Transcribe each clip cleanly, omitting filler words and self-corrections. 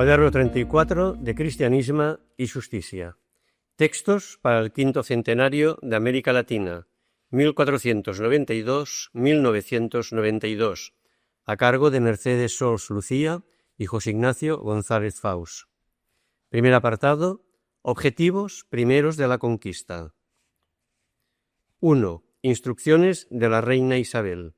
Cuaderno 34 de Cristianisme y Justicia. Textos para el quinto centenario de América Latina, 1492-1992, a cargo de Mercedes Sols Lucía y José Ignacio González Faus. Primer apartado: Objetivos primeros de la conquista. 1. Instrucciones de la reina Isabel.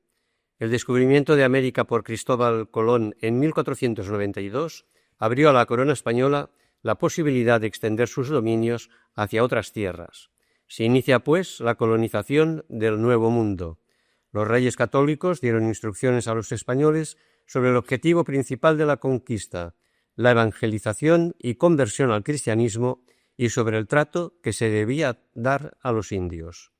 El descubrimiento de América por Cristóbal Colón en 1492 abrió a la corona española la posibilidad de extender sus dominios hacia otras tierras. Se inicia, pues, la colonización del Nuevo Mundo. Los reyes católicos dieron instrucciones a los españoles sobre el objetivo principal de la conquista, la evangelización y conversión al cristianismo, y sobre el trato que se debía dar a los indios.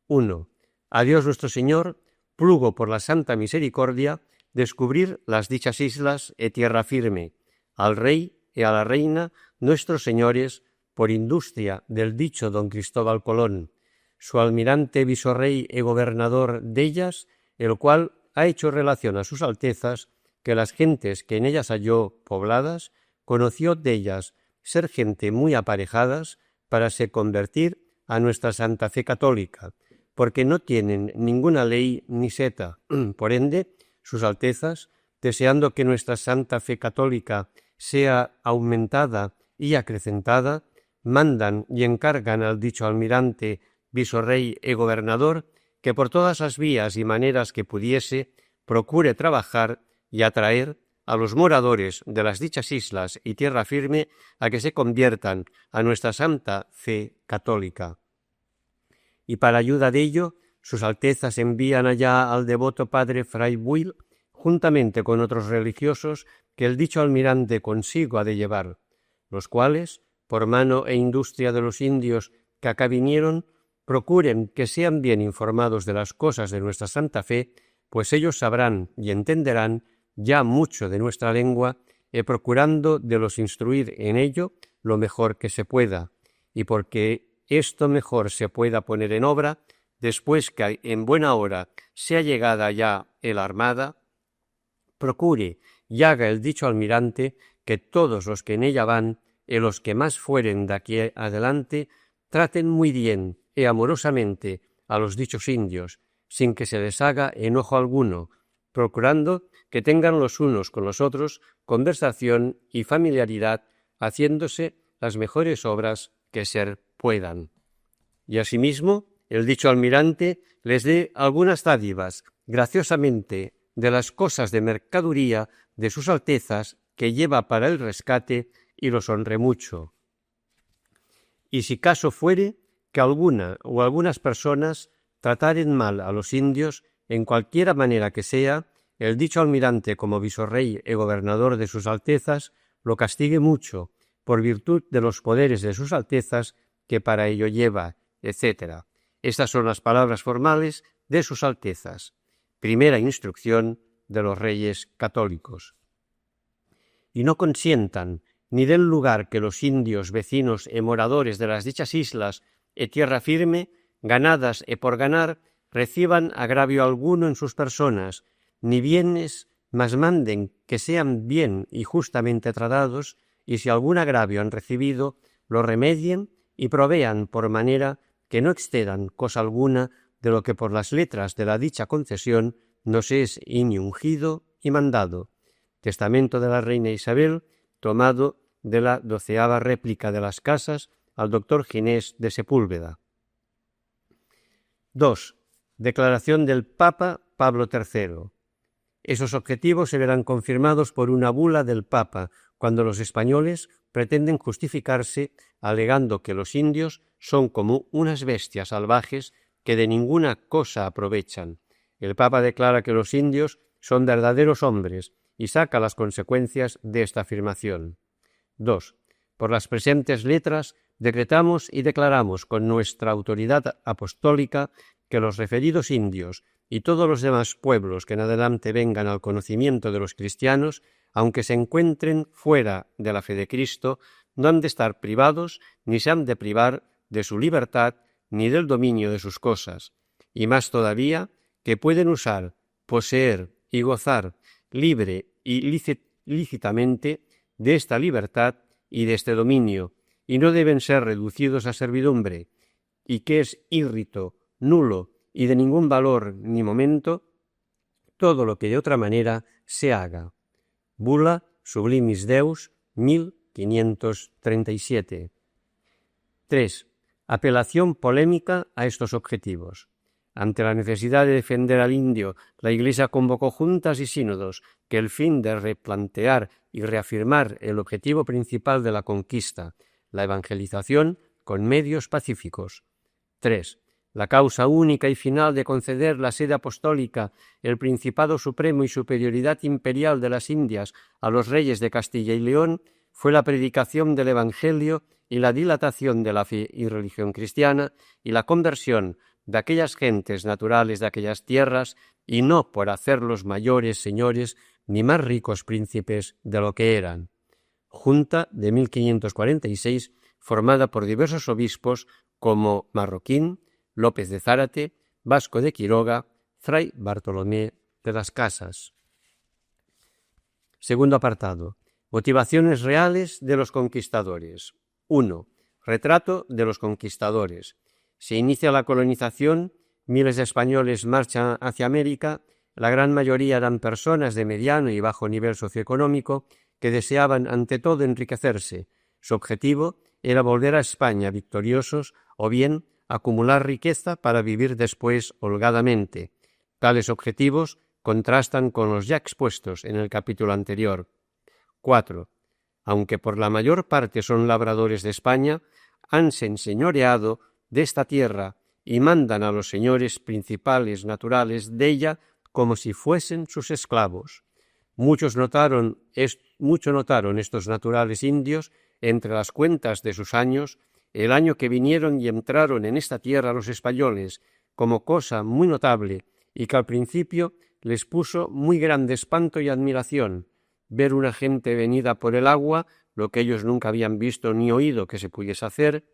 1. A Dios nuestro Señor plugo por la santa misericordia descubrir las dichas islas e tierra firme, al rey e a la reina nuestros señores, por industria del dicho don Cristóbal Colón, su almirante, visorrey e gobernador dellas, el cual ha hecho relación a sus altezas que las gentes que en ellas halló pobladas, conoció dellas ser gente muy aparejadas para se convertir a nuestra santa fe católica, porque no tienen ninguna ley ni seta. Por ende, sus altezas, deseando que nuestra santa fe católica sea aumentada y acrecentada, mandan y encargan al dicho almirante, visorrey e gobernador que por todas las vías y maneras que pudiese procure trabajar y atraer a los moradores de las dichas islas y tierra firme a que se conviertan a nuestra santa fe católica. Y para ayuda de ello, sus altezas envían allá al devoto padre Fray Buil, juntamente con otros religiosos que el dicho almirante consigo ha de llevar, los cuales, por mano e industria de los indios que acá vinieron, procuren que sean bien informados de las cosas de nuestra santa fe, pues ellos sabrán y entenderán ya mucho de nuestra lengua, procurando de los instruir en ello lo mejor que se pueda, y porque esto mejor se pueda poner en obra, después que en buena hora sea llegada ya el armada, procure y haga el dicho almirante que todos los que en ella van, y los que más fueren de aquí adelante, traten muy bien y amorosamente a los dichos indios, sin que se les haga enojo alguno, procurando que tengan los unos con los otros conversación y familiaridad, haciéndose las mejores obras que ser puedan. Y asimismo, el dicho almirante les dé algunas dádivas, graciosamente, de las cosas de mercaduría de sus altezas que lleva para el rescate, y los honre mucho. Y si caso fuere que alguna o algunas personas trataren mal a los indios, en cualquiera manera que sea, el dicho almirante, como visorrey e gobernador de sus altezas, lo castigue mucho, por virtud de los poderes de sus altezas que para ello lleva, etc. Estas son las palabras formales de sus altezas. Primera instrucción de los reyes católicos. Y no consientan ni del lugar que los indios vecinos e moradores de las dichas islas e tierra firme, ganadas e por ganar, reciban agravio alguno en sus personas, ni bienes, mas manden que sean bien y justamente tratados, y si algún agravio han recibido, lo remedien y provean por manera que no excedan cosa alguna de lo que por las letras de la dicha concesión nos es injungido y mandado. Testamento de la reina Isabel, tomado de la 12ª réplica de las Casas al doctor Ginés de Sepúlveda. 2. Declaración del Papa Pablo III. Esos objetivos se verán confirmados por una bula del Papa, cuando los españoles pretenden justificarse alegando que los indios son como unas bestias salvajes que de ninguna cosa aprovechan. El Papa declara que los indios son verdaderos hombres y saca las consecuencias de esta afirmación. 2. Por las presentes letras decretamos y declaramos con nuestra autoridad apostólica que los referidos indios y todos los demás pueblos que en adelante vengan al conocimiento de los cristianos, aunque se encuentren fuera de la fe de Cristo, no han de estar privados ni se han de privar de su libertad ni del dominio de sus cosas, y más todavía que pueden usar, poseer y gozar libre y lícitamente de esta libertad y de este dominio, y no deben ser reducidos a servidumbre, y que es írrito, nulo y de ningún valor ni momento todo lo que de otra manera se haga. Bula Sublimis Deus 1537. 3. Apelación polémica a estos objetivos. Ante la necesidad de defender al indio, la Iglesia convocó juntas y sínodos que el fin de replantear y reafirmar el objetivo principal de la conquista, la evangelización con medios pacíficos. 3. La causa única y final de conceder la sede apostólica, el principado supremo y superioridad imperial de las Indias a los reyes de Castilla y León fue la predicación del Evangelio y la dilatación de la fe y religión cristiana y la conversión de aquellas gentes naturales de aquellas tierras, y no por hacerlos mayores señores ni más ricos príncipes de lo que eran. Junta de 1546, formada por diversos obispos como Marroquín, López de Zárate, Vasco de Quiroga, Fray Bartolomé de las Casas. Segundo apartado. Motivaciones reales de los conquistadores. 1. Retrato de los conquistadores. Se inicia la colonización, miles de españoles marchan hacia América, la gran mayoría eran personas de mediano y bajo nivel socioeconómico que deseaban ante todo enriquecerse. Su objetivo era volver a España victoriosos o bien acumular riqueza para vivir después holgadamente. Tales objetivos contrastan con los ya expuestos en el capítulo anterior. 4. Aunque por la mayor parte son labradores de España, hanse enseñoreado de esta tierra y mandan a los señores principales naturales de ella como si fuesen sus esclavos. Mucho notaron estos naturales indios entre las cuentas de sus años el año que vinieron y entraron en esta tierra los españoles, como cosa muy notable y que al principio les puso muy grande espanto y admiración, ver una gente venida por el agua, lo que ellos nunca habían visto ni oído que se pudiese hacer,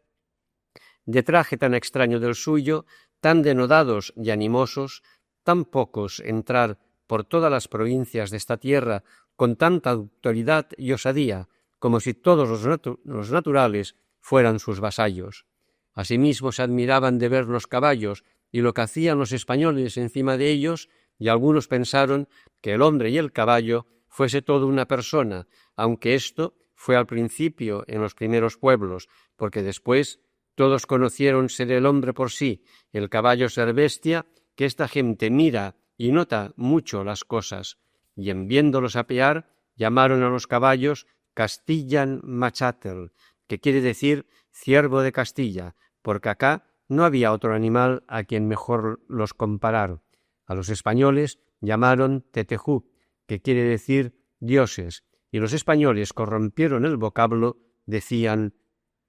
de traje tan extraño del suyo, tan denodados y animosos, tan pocos entrar por todas las provincias de esta tierra con tanta autoridad y osadía, como si todos los naturales fueran sus vasallos. Asimismo se admiraban de ver los caballos y lo que hacían los españoles encima de ellos, y algunos pensaron que el hombre y el caballo fuese todo una persona, aunque esto fue al principio en los primeros pueblos, porque después todos conocieron ser el hombre por sí, el caballo ser bestia, que esta gente mira y nota mucho las cosas, y en viéndolos apear, llamaron a los caballos Castillan Machatel, que quiere decir ciervo de Castilla, porque acá no había otro animal a quien mejor los comparar. A los españoles llamaron Tetejú, que quiere decir dioses, y los españoles corrompieron el vocablo, decían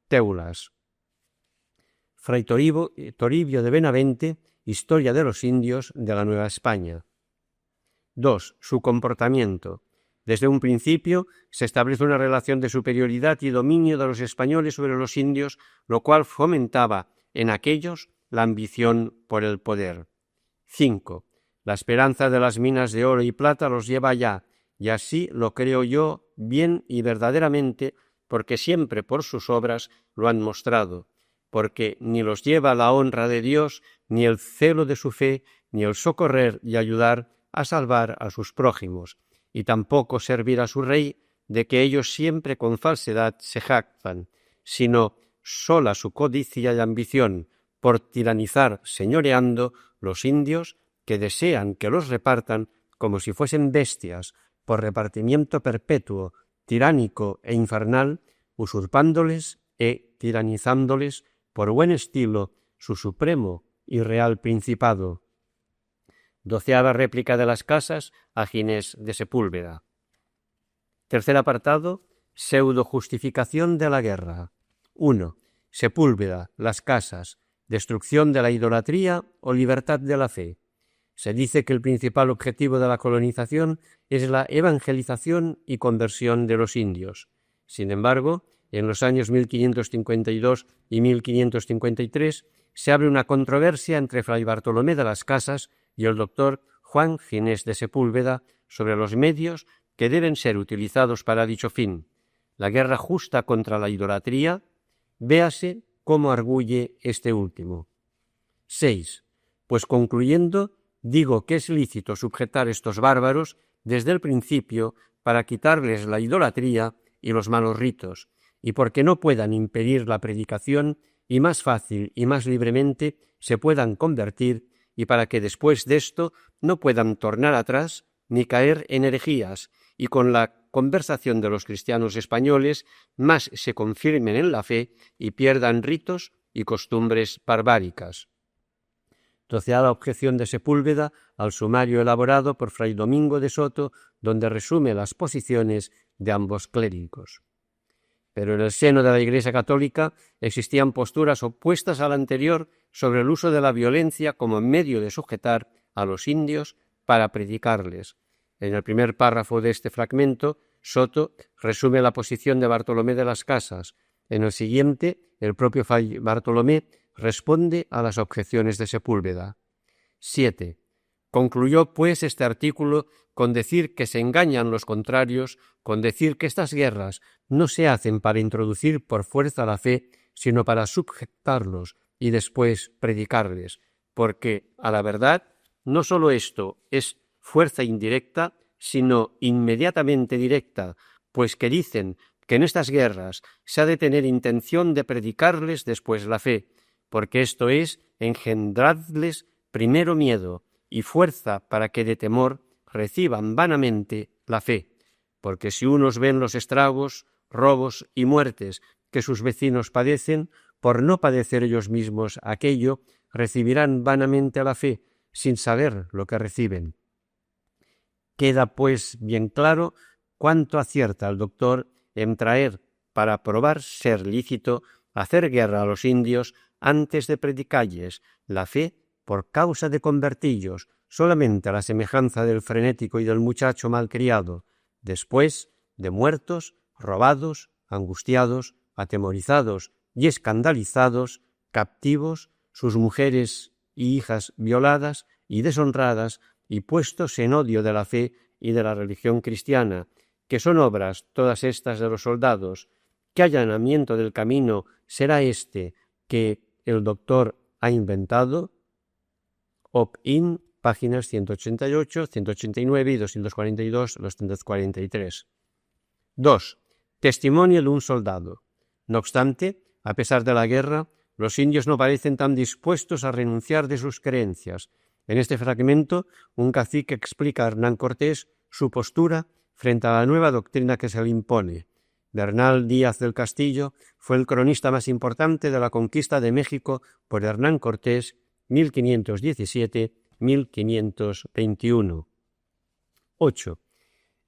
teulas. Fray Toribio de Benavente, Historia de los indios de la Nueva España. 2. Su comportamiento. Desde un principio se establece una relación de superioridad y dominio de los españoles sobre los indios, lo cual fomentaba en aquellos la ambición por el poder. 5. La esperanza de las minas de oro y plata los lleva allá, y así lo creo yo bien y verdaderamente, porque siempre por sus obras lo han mostrado, porque ni los lleva la honra de Dios, ni el celo de su fe, ni el socorrer y ayudar a salvar a sus prójimos, y tampoco servir a su rey, de que ellos siempre con falsedad se jactan, sino sola su codicia y ambición, por tiranizar señoreando los indios que desean que los repartan como si fuesen bestias, por repartimiento perpetuo, tiránico e infernal, usurpándoles e tiranizándoles por buen estilo su supremo y real principado. 12ª réplica de las casas a Ginés de Sepúlveda. Tercer apartado, pseudo-justificación de la guerra. 1. Sepúlveda, las casas, destrucción de la idolatría o libertad de la fe. Se dice que el principal objetivo de la colonización es la evangelización y conversión de los indios. Sin embargo, en los años 1552 y 1553 se abre una controversia entre Fray Bartolomé de las Casas y el doctor Juan Ginés de Sepúlveda sobre los medios que deben ser utilizados para dicho fin. la guerra justa contra la idolatría, véase cómo arguye este último. 6. Pues concluyendo, digo que es lícito sujetar estos bárbaros desde el principio para quitarles la idolatría y los malos ritos, y porque no puedan impedir la predicación y más fácil y más libremente se puedan convertir, y para que después de esto no puedan tornar atrás ni caer en herejías, y con la conversación de los cristianos españoles más se confirmen en la fe y pierdan ritos y costumbres barbáricas. 12ª objeción de Sepúlveda al sumario elaborado por Fray Domingo de Soto, donde resume las posiciones de ambos clérigos. Pero en el seno de la Iglesia católica existían posturas opuestas a la anterior sobre el uso de la violencia como medio de sujetar a los indios para predicarles. En el primer párrafo de este fragmento, Soto resume la posición de Bartolomé de las Casas. En el siguiente, el propio Fray Bartolomé responde a las objeciones de Sepúlveda. 7. Concluyó, pues, este artículo con decir que se engañan los contrarios, con decir que estas guerras no se hacen para introducir por fuerza la fe, sino para sujetarlos y después predicarles, porque, a la verdad, no sólo esto es fuerza indirecta, sino inmediatamente directa, pues que dicen que en estas guerras se ha de tener intención de predicarles después la fe, porque esto es engendrarles primero miedo y fuerza para que de temor reciban vanamente la fe, porque si unos ven los estragos, robos y muertes que sus vecinos padecen, por no padecer ellos mismos aquello, recibirán vanamente la fe, sin saber lo que reciben. Queda, pues, bien claro cuánto acierta el doctor en traer, para probar ser lícito, hacer guerra a los indios antes de predicarles la fe por causa de convertillos, solamente a la semejanza del frenético y del muchacho malcriado, después de muertos, robados, angustiados, atemorizados y escandalizados, captivos, sus mujeres y hijas violadas y deshonradas y puestos en odio de la fe y de la religión cristiana, que son obras todas estas de los soldados. ¿Qué allanamiento del camino será este que el doctor ha inventado? Op-in, páginas 188, 189 y 242-243. 2. Testimonio de un soldado. No obstante, a pesar de la guerra, los indios no parecen tan dispuestos a renunciar de sus creencias. En este fragmento, un cacique explica a Hernán Cortés su postura frente a la nueva doctrina que se le impone. Bernal Díaz del Castillo fue el cronista más importante de la conquista de México por Hernán Cortés, 1517-1521. 8.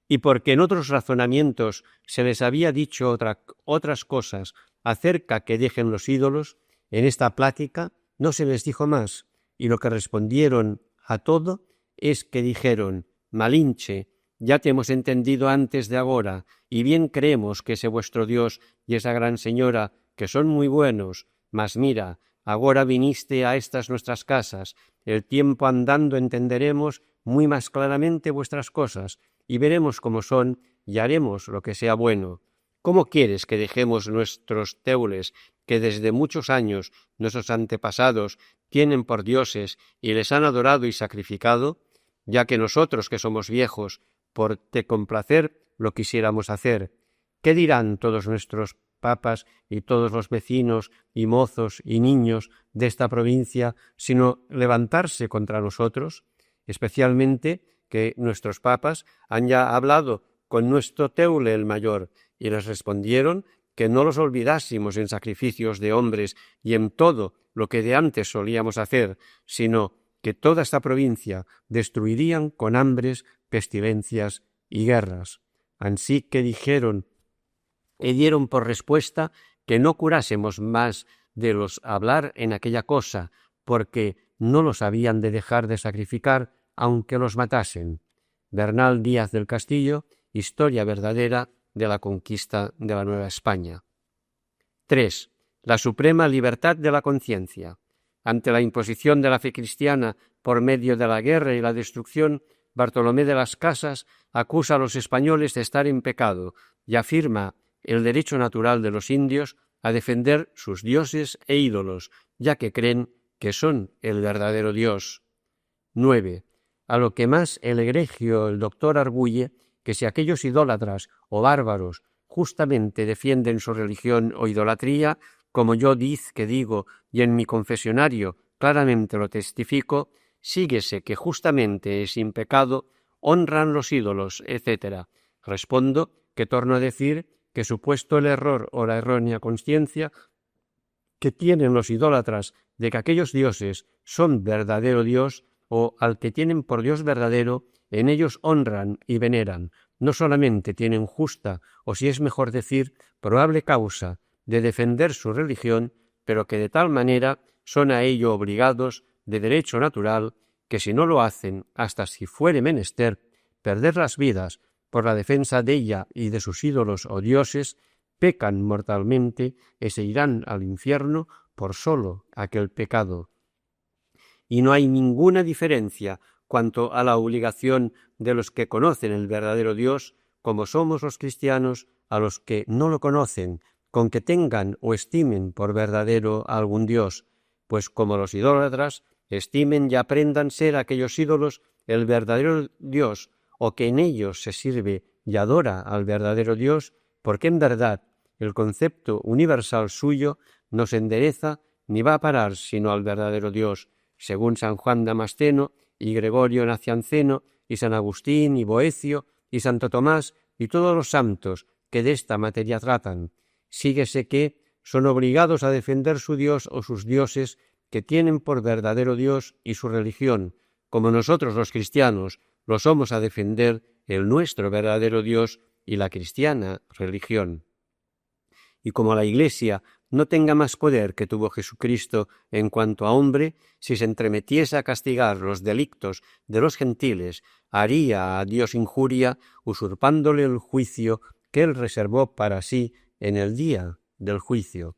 Y porque en otros razonamientos se les había dicho otras cosas acerca que dejen los ídolos, en esta plática no se les dijo más, y lo que respondieron a todo es que dijeron: Malinche, ya te hemos entendido antes de agora, y bien creemos que ese vuestro Dios y esa gran señora, que son muy buenos, mas mira, agora viniste a estas nuestras casas, el tiempo andando entenderemos muy más claramente vuestras cosas, y veremos cómo son, y haremos lo que sea bueno. ¿Cómo quieres que dejemos nuestros teules, que desde muchos años nuestros antepasados tienen por dioses y les han adorado y sacrificado, ya que nosotros que somos viejos, por te complacer lo quisiéramos hacer? ¿Qué dirán todos nuestros papas y todos los vecinos y mozos y niños de esta provincia, sino levantarse contra nosotros? Especialmente que nuestros papas han ya hablado con nuestro teule el mayor, y les respondieron que no los olvidásemos en sacrificios de hombres y en todo lo que de antes solíamos hacer, sino que toda esta provincia destruirían con hambres, pestilencias y guerras. Ansí que dijeron y dieron por respuesta que no curásemos más de los hablar en aquella cosa, porque no los habían de dejar de sacrificar aunque los matasen. Bernal Díaz del Castillo, Historia verdadera de la conquista de la Nueva España. 3. La suprema libertad de la conciencia. Ante la imposición de la fe cristiana por medio de la guerra y la destrucción, Bartolomé de las Casas acusa a los españoles de estar en pecado y afirma el derecho natural de los indios a defender sus dioses e ídolos, ya que creen que son el verdadero Dios. 9. A lo que más el egregio el doctor arguye que si aquellos idólatras o bárbaros justamente defienden su religión o idolatría, como yo digo y en mi confesionario claramente lo testifico, síguese que justamente sin pecado honran los ídolos, etc. Respondo que torno a decir que supuesto el error o la errónea conciencia que tienen los idólatras de que aquellos dioses son verdadero Dios o al que tienen por Dios verdadero, en ellos honran y veneran, no solamente tienen justa, o si es mejor decir, probable causa de defender su religión, pero que de tal manera son a ello obligados de derecho natural, que si no lo hacen, hasta si fuere menester, perder las vidas por la defensa de ella y de sus ídolos o dioses, pecan mortalmente y se irán al infierno por solo aquel pecado. Y no hay ninguna diferencia cuanto a la obligación de los que conocen el verdadero Dios, como somos los cristianos, a los que no lo conocen, con que tengan o estimen por verdadero a algún Dios, pues como los idólatras, estimen y aprendan ser aquellos ídolos el verdadero Dios, o que en ellos se sirve y adora al verdadero Dios, porque en verdad el concepto universal suyo no se endereza ni va a parar sino al verdadero Dios, según San Juan Damasceno y Gregorio Nacianceno y San Agustín y Boecio y Santo Tomás y todos los santos que de esta materia tratan. Síguese que son obligados a defender su Dios o sus dioses que tienen por verdadero Dios y su religión, como nosotros los cristianos lo somos a defender el nuestro verdadero Dios y la cristiana religión. Y como la Iglesia no tenga más poder que tuvo Jesucristo en cuanto a hombre, si se entremetiese a castigar los delictos de los gentiles, haría a Dios injuria, usurpándole el juicio que él reservó para sí en el día del juicio.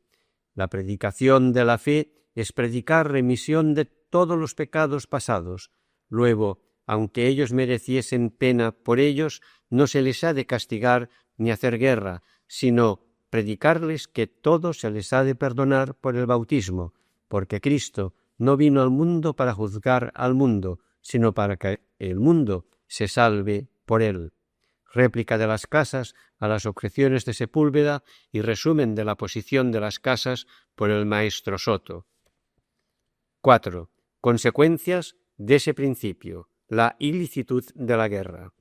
La predicación de la fe es predicar remisión de todos los pecados pasados. Luego, aunque ellos mereciesen pena por ellos, no se les ha de castigar ni hacer guerra, sino predicarles que todo se les ha de perdonar por el bautismo, porque Cristo no vino al mundo para juzgar al mundo, sino para que el mundo se salve por él. Réplica de las casas a las objeciones de Sepúlveda y resumen de la posición de las casas por el maestro Soto. 4. Consecuencias de ese principio, la ilicitud de la guerra.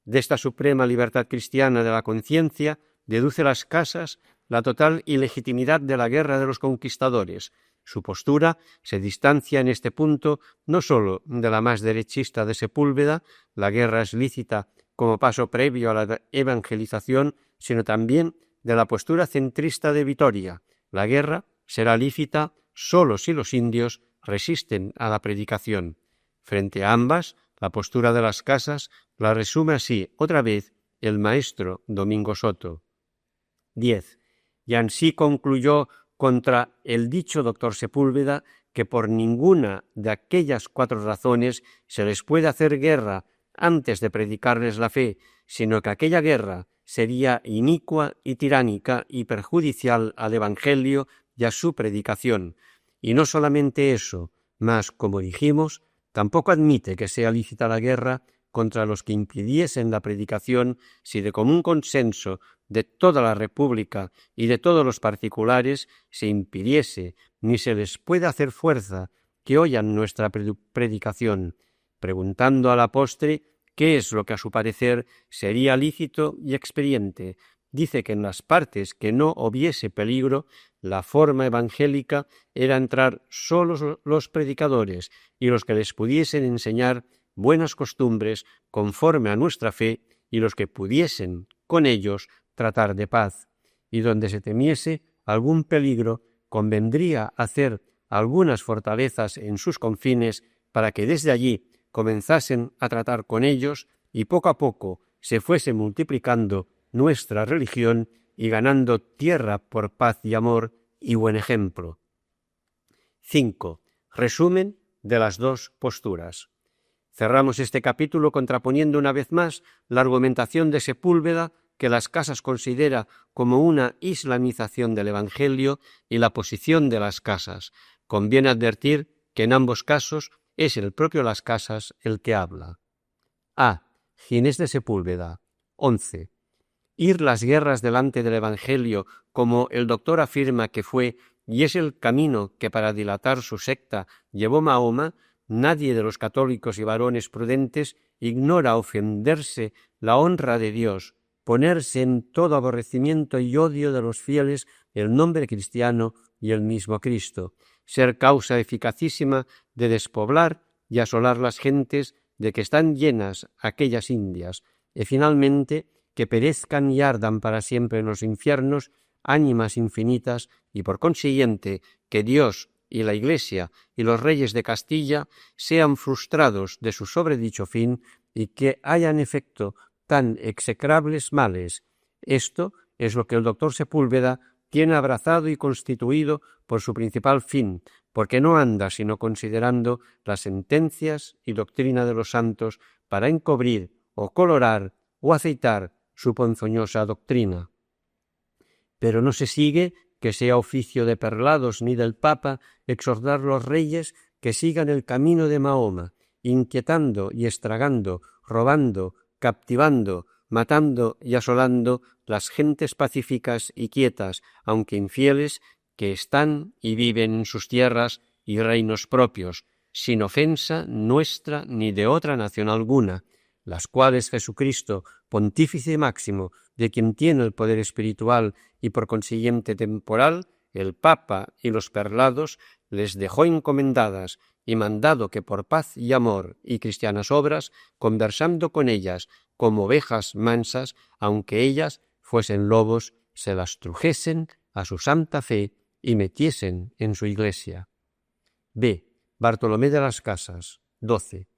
De esta suprema libertad cristiana de la conciencia deduce las casas la total ilegitimidad de la guerra de los conquistadores. Su postura se distancia en este punto no sólo de la más derechista de Sepúlveda, la guerra es lícita como paso previo a la evangelización, sino también de la postura centrista de Vitoria. La guerra será lícita sólo si los indios resisten a la predicación. Frente a ambas, la postura de las casas la resume así otra vez el maestro Domingo Soto. 10. Y ansí concluyó contra el dicho doctor Sepúlveda que por ninguna de aquellas 4 razones se les puede hacer guerra antes de predicarles la fe, sino que aquella guerra sería inicua y tiránica y perjudicial al Evangelio y a su predicación. Y no solamente eso, mas, como dijimos, tampoco admite que sea lícita la guerra contra los que impidiesen la predicación si de común consenso de toda la República y de todos los particulares se impidiese, ni se les puede hacer fuerza que oyan nuestra predicación, preguntando a la postre qué es lo que a su parecer sería lícito y expediente. Dice que en las partes que no hubiese peligro, la forma evangélica era entrar solos los predicadores y los que les pudiesen enseñar buenas costumbres conforme a nuestra fe y los que pudiesen con ellos tratar de paz, y donde se temiese algún peligro convendría hacer algunas fortalezas en sus confines para que desde allí comenzasen a tratar con ellos y poco a poco se fuese multiplicando nuestra religión y ganando tierra por paz y amor y buen ejemplo. 5. Resumen de las 2 posturas. Cerramos este capítulo contraponiendo una vez más la argumentación de Sepúlveda que Las Casas considera como una islamización del Evangelio y la posición de Las Casas. Conviene advertir que en ambos casos es el propio Las Casas el que habla. A. Ginés de Sepúlveda. 11. Ir las guerras delante del Evangelio, como el doctor afirma que fue y es el camino que para dilatar su secta llevó Mahoma, nadie de los católicos y varones prudentes ignora ofenderse la honra de Dios, ponerse en todo aborrecimiento y odio de los fieles el nombre cristiano y el mismo Cristo, ser causa eficacísima de despoblar y asolar las gentes de que están llenas aquellas Indias, y finalmente que perezcan y ardan para siempre en los infiernos ánimas infinitas y por consiguiente que Dios y la Iglesia y los reyes de Castilla sean frustrados de su sobredicho fin y que hayan efecto tan execrables males. Esto es lo que el doctor Sepúlveda tiene abrazado y constituido por su principal fin, porque no anda sino considerando las sentencias y doctrina de los santos para encubrir o colorar o aceitar su ponzoñosa doctrina. Pero no se sigue que sea oficio de Perlados ni del Papa exhortar los reyes que sigan el camino de Mahoma, inquietando y estragando, robando, captivando, matando y asolando las gentes pacíficas y quietas, aunque infieles, que están y viven en sus tierras y reinos propios, sin ofensa nuestra ni de otra nación alguna, las cuales Jesucristo, pontífice máximo, de quien tiene el poder espiritual y por consiguiente temporal, el Papa y los Perlados, les dejó encomendadas y mandado que por paz y amor y cristianas obras, conversando con ellas como ovejas mansas, aunque ellas fuesen lobos, se las trujesen a su santa fe y metiesen en su iglesia. B. Bartolomé de las Casas, 12.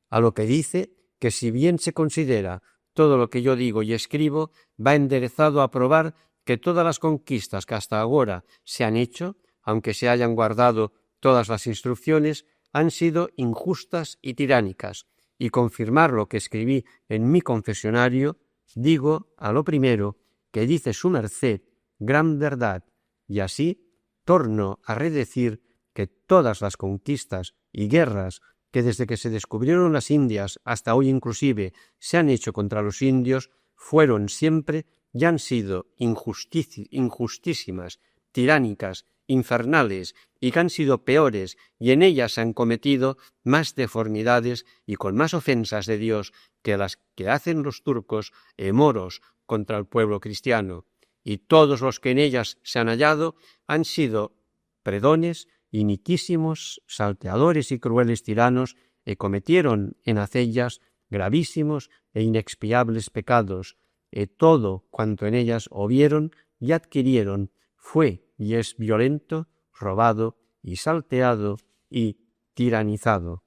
A lo que dice que si bien se considera todo lo que yo digo y escribo, va enderezado a probar que todas las conquistas que hasta ahora se han hecho, aunque se hayan guardado todas las instrucciones, han sido injustas y tiránicas, y confirmar lo que escribí en mi confesionario, digo a lo primero que dice su merced gran verdad, y así torno a redecir que todas las conquistas y guerras que desde que se descubrieron las Indias hasta hoy inclusive se han hecho contra los indios, fueron siempre y han sido injustísimas, tiránicas, infernales, y que han sido peores, y en ellas se han cometido más deformidades y con más ofensas de Dios que las que hacen los turcos y moros contra el pueblo cristiano. Y todos los que en ellas se han hallado han sido predones, iniquísimos, salteadores y crueles tiranos, y cometieron en hacellas gravísimos e inexpiables pecados, y todo cuanto en ellas hubieron y adquirieron fue y es violento, robado y salteado y tiranizado.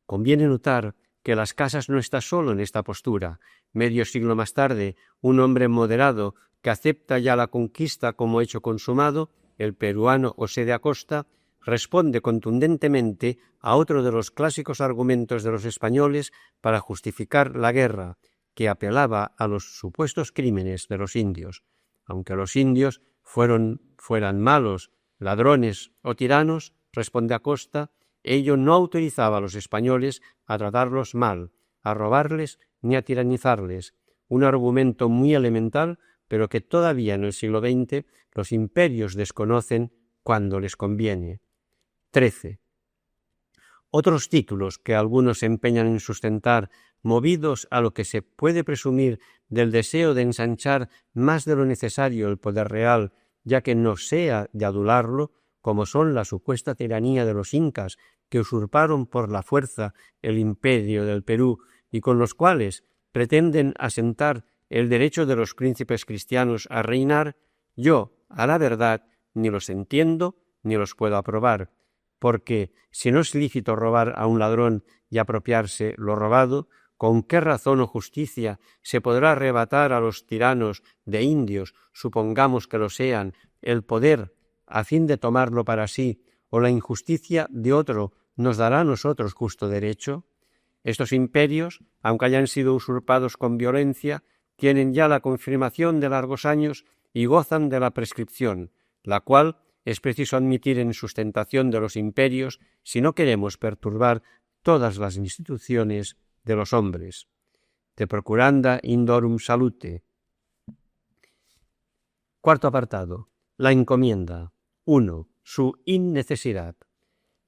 Conviene notar que Las Casas no está solo en esta postura. Medio siglo más tarde, un hombre moderado que acepta ya la conquista como hecho consumado, el peruano José de Acosta, responde contundentemente a otro de los clásicos argumentos de los españoles para justificar la guerra, que apelaba a los supuestos crímenes de los indios. Aunque los indios fueran malos, ladrones o tiranos, responde Acosta, ello no autorizaba a los españoles a tratarlos mal, a robarles ni a tiranizarles, un argumento muy elemental, pero que todavía en el siglo XX los imperios desconocen cuando les conviene. 13. Otros títulos que algunos se empeñan en sustentar, movidos a lo que se puede presumir del deseo de ensanchar más de lo necesario el poder real, ya que no sea de adularlo, como son la supuesta tiranía de los incas, que usurparon por la fuerza el imperio del Perú y con los cuales pretenden asentar el derecho de los príncipes cristianos a reinar, yo, a la verdad, ni los entiendo ni los puedo aprobar, porque si no es lícito robar a un ladrón y apropiarse lo robado, ¿con qué razón o justicia se podrá arrebatar a los tiranos de indios, supongamos que lo sean, el poder a fin de tomarlo para sí, o la injusticia de otro nos dará a nosotros justo derecho? Estos imperios, aunque hayan sido usurpados con violencia, tienen ya la confirmación de largos años y gozan de la prescripción, la cual es preciso admitir en sustentación de los imperios si no queremos perturbar todas las instituciones de los hombres. De procuranda indorum salute. Cuarto apartado. La encomienda. 1. Su innecesidad.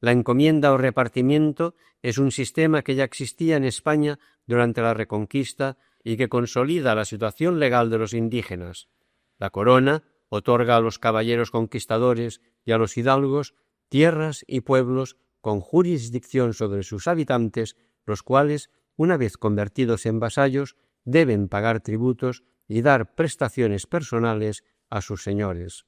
La encomienda o repartimiento es un sistema que ya existía en España durante la Reconquista y que consolida la situación legal de los indígenas. La corona otorga a los caballeros conquistadores y a los hidalgos tierras y pueblos con jurisdicción sobre sus habitantes, los cuales, una vez convertidos en vasallos, deben pagar tributos y dar prestaciones personales a sus señores.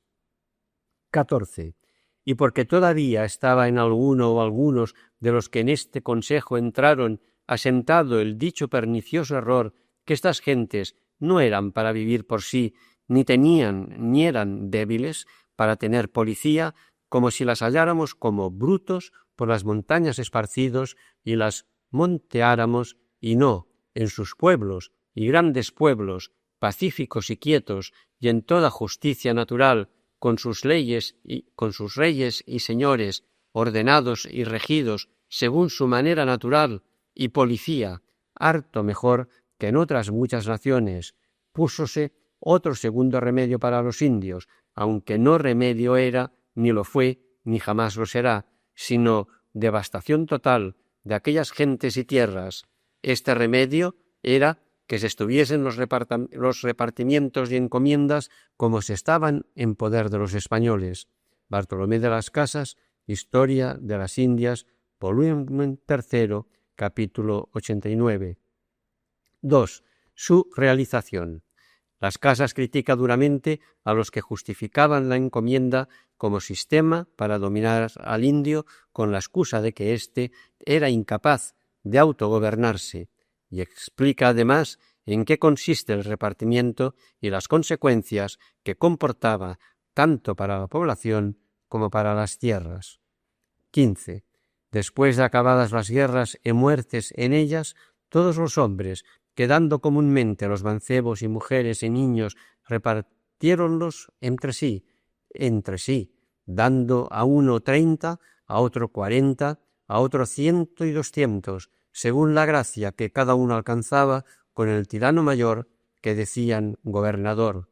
14. Y porque todavía estaba en alguno o algunos de los que en este consejo entraron asentado el dicho pernicioso error que estas gentes no eran para vivir por sí, ni eran débiles para tener policía, como si las halláramos como brutos por las montañas esparcidos y las monteáramos, y no en sus pueblos y grandes pueblos, pacíficos y quietos, y en toda justicia natural, con sus leyes y con sus reyes y señores, ordenados y regidos según su manera natural, y policía, harto mejor que en otras muchas naciones, púsose otro segundo remedio para los indios, aunque no remedio era, ni lo fue, ni jamás lo será, sino devastación total de aquellas gentes y tierras. Este remedio era que se estuviesen los repartimientos y encomiendas como se estaban en poder de los españoles. Bartolomé de las Casas, Historia de las Indias, volumen 3, capítulo 89. 2. Su realización. Las Casas critica duramente a los que justificaban la encomienda como sistema para dominar al indio con la excusa de que éste era incapaz de autogobernarse, y explica además en qué consiste el repartimiento y las consecuencias que comportaba tanto para la población como para las tierras. 15. Después de acabadas las guerras y muertes en ellas, todos los hombres, quedando comúnmente los mancebos y mujeres y niños, repartiéronlos entre sí, dando a uno 30, a otro 40, a otro 100 y 200, según la gracia que cada uno alcanzaba con el tirano mayor, que decían gobernador,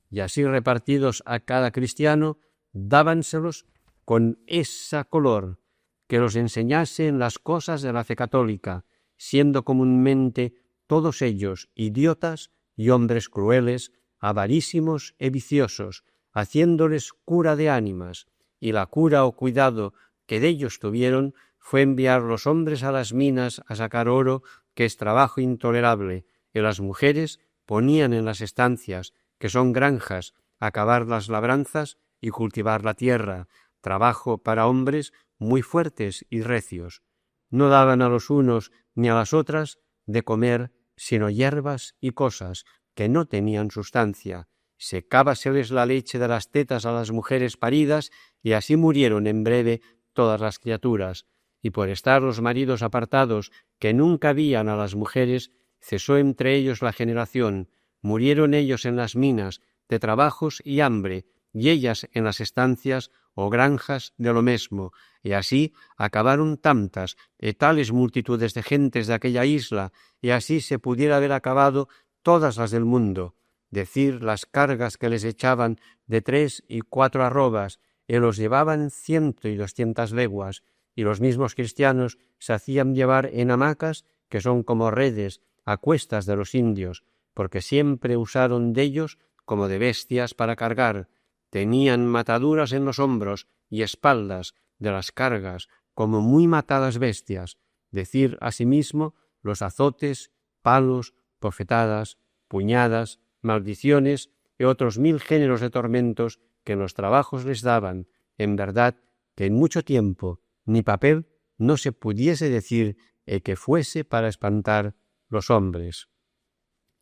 y así repartidos a cada cristiano, dábanselos con esa color, que los enseñase en las cosas de la fe católica, siendo comúnmente todos ellos idiotas y hombres crueles, avarísimos e viciosos, haciéndoles cura de ánimas, y la cura o cuidado que de ellos tuvieron fue enviar los hombres a las minas a sacar oro, que es trabajo intolerable, y las mujeres ponían en las estancias, que son granjas, acabar las labranzas y cultivar la tierra, trabajo para hombres muy fuertes y recios. No daban a los unos ni a las otras de comer sino hierbas y cosas que no tenían sustancia. Secábaseles la leche de las tetas a las mujeres paridas, y así murieron en breve todas las criaturas. Y por estar los maridos apartados, que nunca vían a las mujeres, cesó entre ellos la generación. Murieron ellos en las minas, de trabajos y hambre, y ellas en las estancias o granjas de lo mesmo, y así acabaron tantas y tales multitudes de gentes de aquella isla, y así se pudiera haber acabado todas las del mundo, decir las cargas que les echaban de 3 y 4 arrobas, y los llevaban 100 y 200 leguas, y los mismos cristianos se hacían llevar en hamacas, que son como redes, a cuestas de los indios, porque siempre usaron de ellos como de bestias para cargar. Tenían mataduras en los hombros y espaldas de las cargas, como muy matadas bestias, decir asimismo los azotes, palos, bofetadas, puñadas, maldiciones y otros 1000 géneros de tormentos que en los trabajos les daban. En verdad que en mucho tiempo ni papel no se pudiese decir que fuese para espantar los hombres.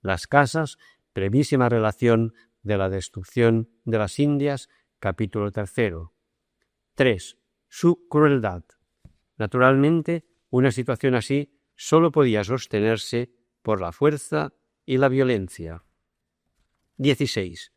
Las Casas, brevísima relación de la destrucción de las Indias, capítulo 3. 3. Su crueldad. Naturalmente, una situación así sólo podía sostenerse por la fuerza y la violencia. 16.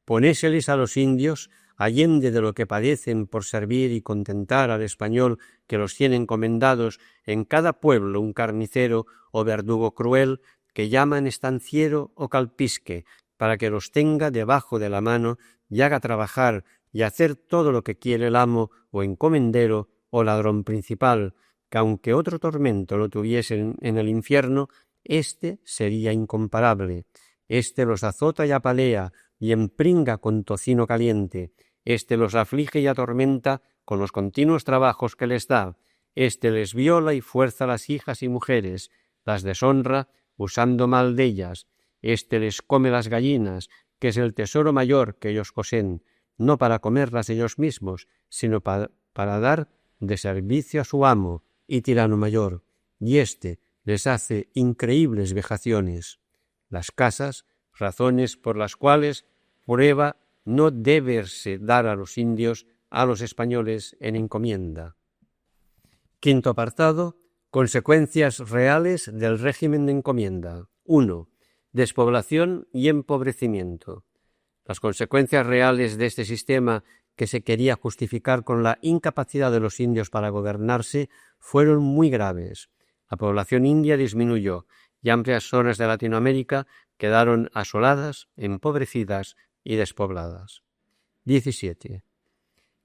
Ponéseles a los indios, allende de lo que padecen por servir y contentar al español que los tiene encomendados, en cada pueblo un carnicero o verdugo cruel, que llaman estanciero o calpisque, para que los tenga debajo de la mano y haga trabajar y hacer todo lo que quiere el amo o encomendero o ladrón principal, que aunque otro tormento lo tuviesen en el infierno, éste sería incomparable. Éste los azota y apalea y empringa con tocino caliente. Éste los aflige y atormenta con los continuos trabajos que les da. Éste les viola y fuerza a las hijas y mujeres, las deshonra usando mal de ellas. Éste les come las gallinas, que es el tesoro mayor que ellos poseen, no para comerlas ellos mismos, sino para dar de servicio a su amo y tirano mayor, y éste les hace increíbles vejaciones. Las casas, razones por las cuales prueba no deberse dar a los indios, a los españoles en encomienda. Quinto apartado. Consecuencias reales del régimen de encomienda. 1. Despoblación y empobrecimiento. Las consecuencias reales de este sistema, que se quería justificar con la incapacidad de los indios para gobernarse, fueron muy graves. La población india disminuyó y amplias zonas de Latinoamérica quedaron asoladas, empobrecidas y despobladas. 17.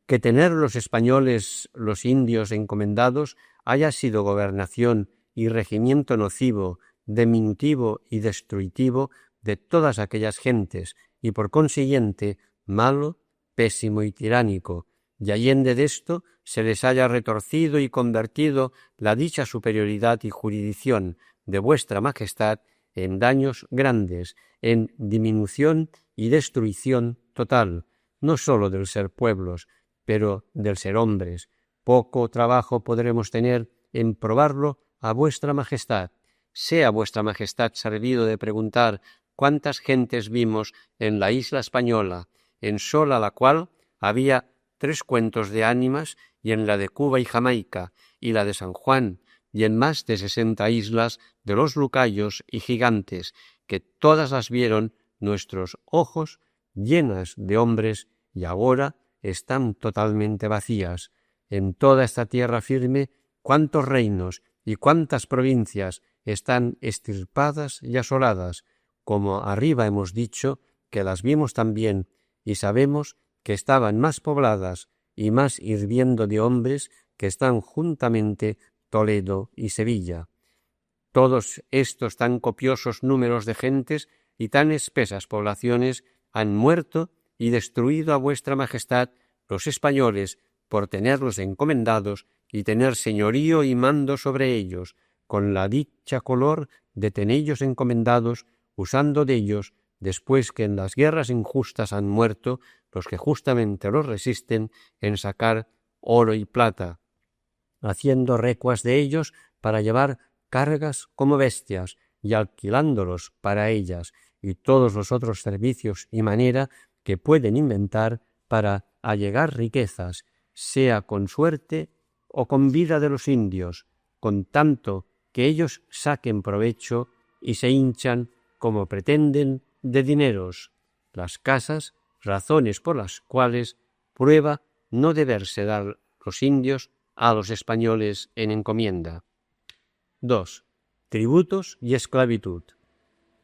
Que tener los españoles, los indios encomendados, haya sido gobernación y regimiento nocivo, diminutivo y destruitivo de todas aquellas gentes, y por consiguiente malo, pésimo y tiránico, y allende de esto se les haya retorcido y convertido la dicha superioridad y jurisdicción de vuestra majestad en daños grandes, en diminución y destrucción total, no sólo del ser pueblos, pero del ser hombres. Poco trabajo podremos tener en probarlo a vuestra majestad. Sea vuestra majestad servido de preguntar cuántas gentes vimos en la isla española, en sola la cual había 3 cuentos de ánimas, y en la de Cuba y Jamaica, y la de San Juan, y en más de 60 islas de los lucayos y gigantes, que todas las vieron nuestros ojos llenas de hombres, y ahora están totalmente vacías. En toda esta tierra firme, cuántos reinos y cuántas provincias están extirpadas y asoladas, como arriba hemos dicho que las vimos también, y sabemos que estaban más pobladas y más hirviendo de hombres que están juntamente Toledo y Sevilla. Todos estos tan copiosos números de gentes y tan espesas poblaciones han muerto y destruido a vuestra majestad los españoles por tenerlos encomendados y tener señorío y mando sobre ellos, con la dicha color de tenellos encomendados, usando de ellos, después que en las guerras injustas han muerto los que justamente los resisten, en sacar oro y plata, haciendo recuas de ellos para llevar cargas como bestias y alquilándolos para ellas, y todos los otros servicios y manera que pueden inventar para allegar riquezas, sea con suerte o con vida de los indios, con tanto que ellos saquen provecho y se hinchan, como pretenden, de dineros. Las casas, razones por las cuales prueba no deberse dar los indios a los españoles en encomienda. 2. Tributos y esclavitud.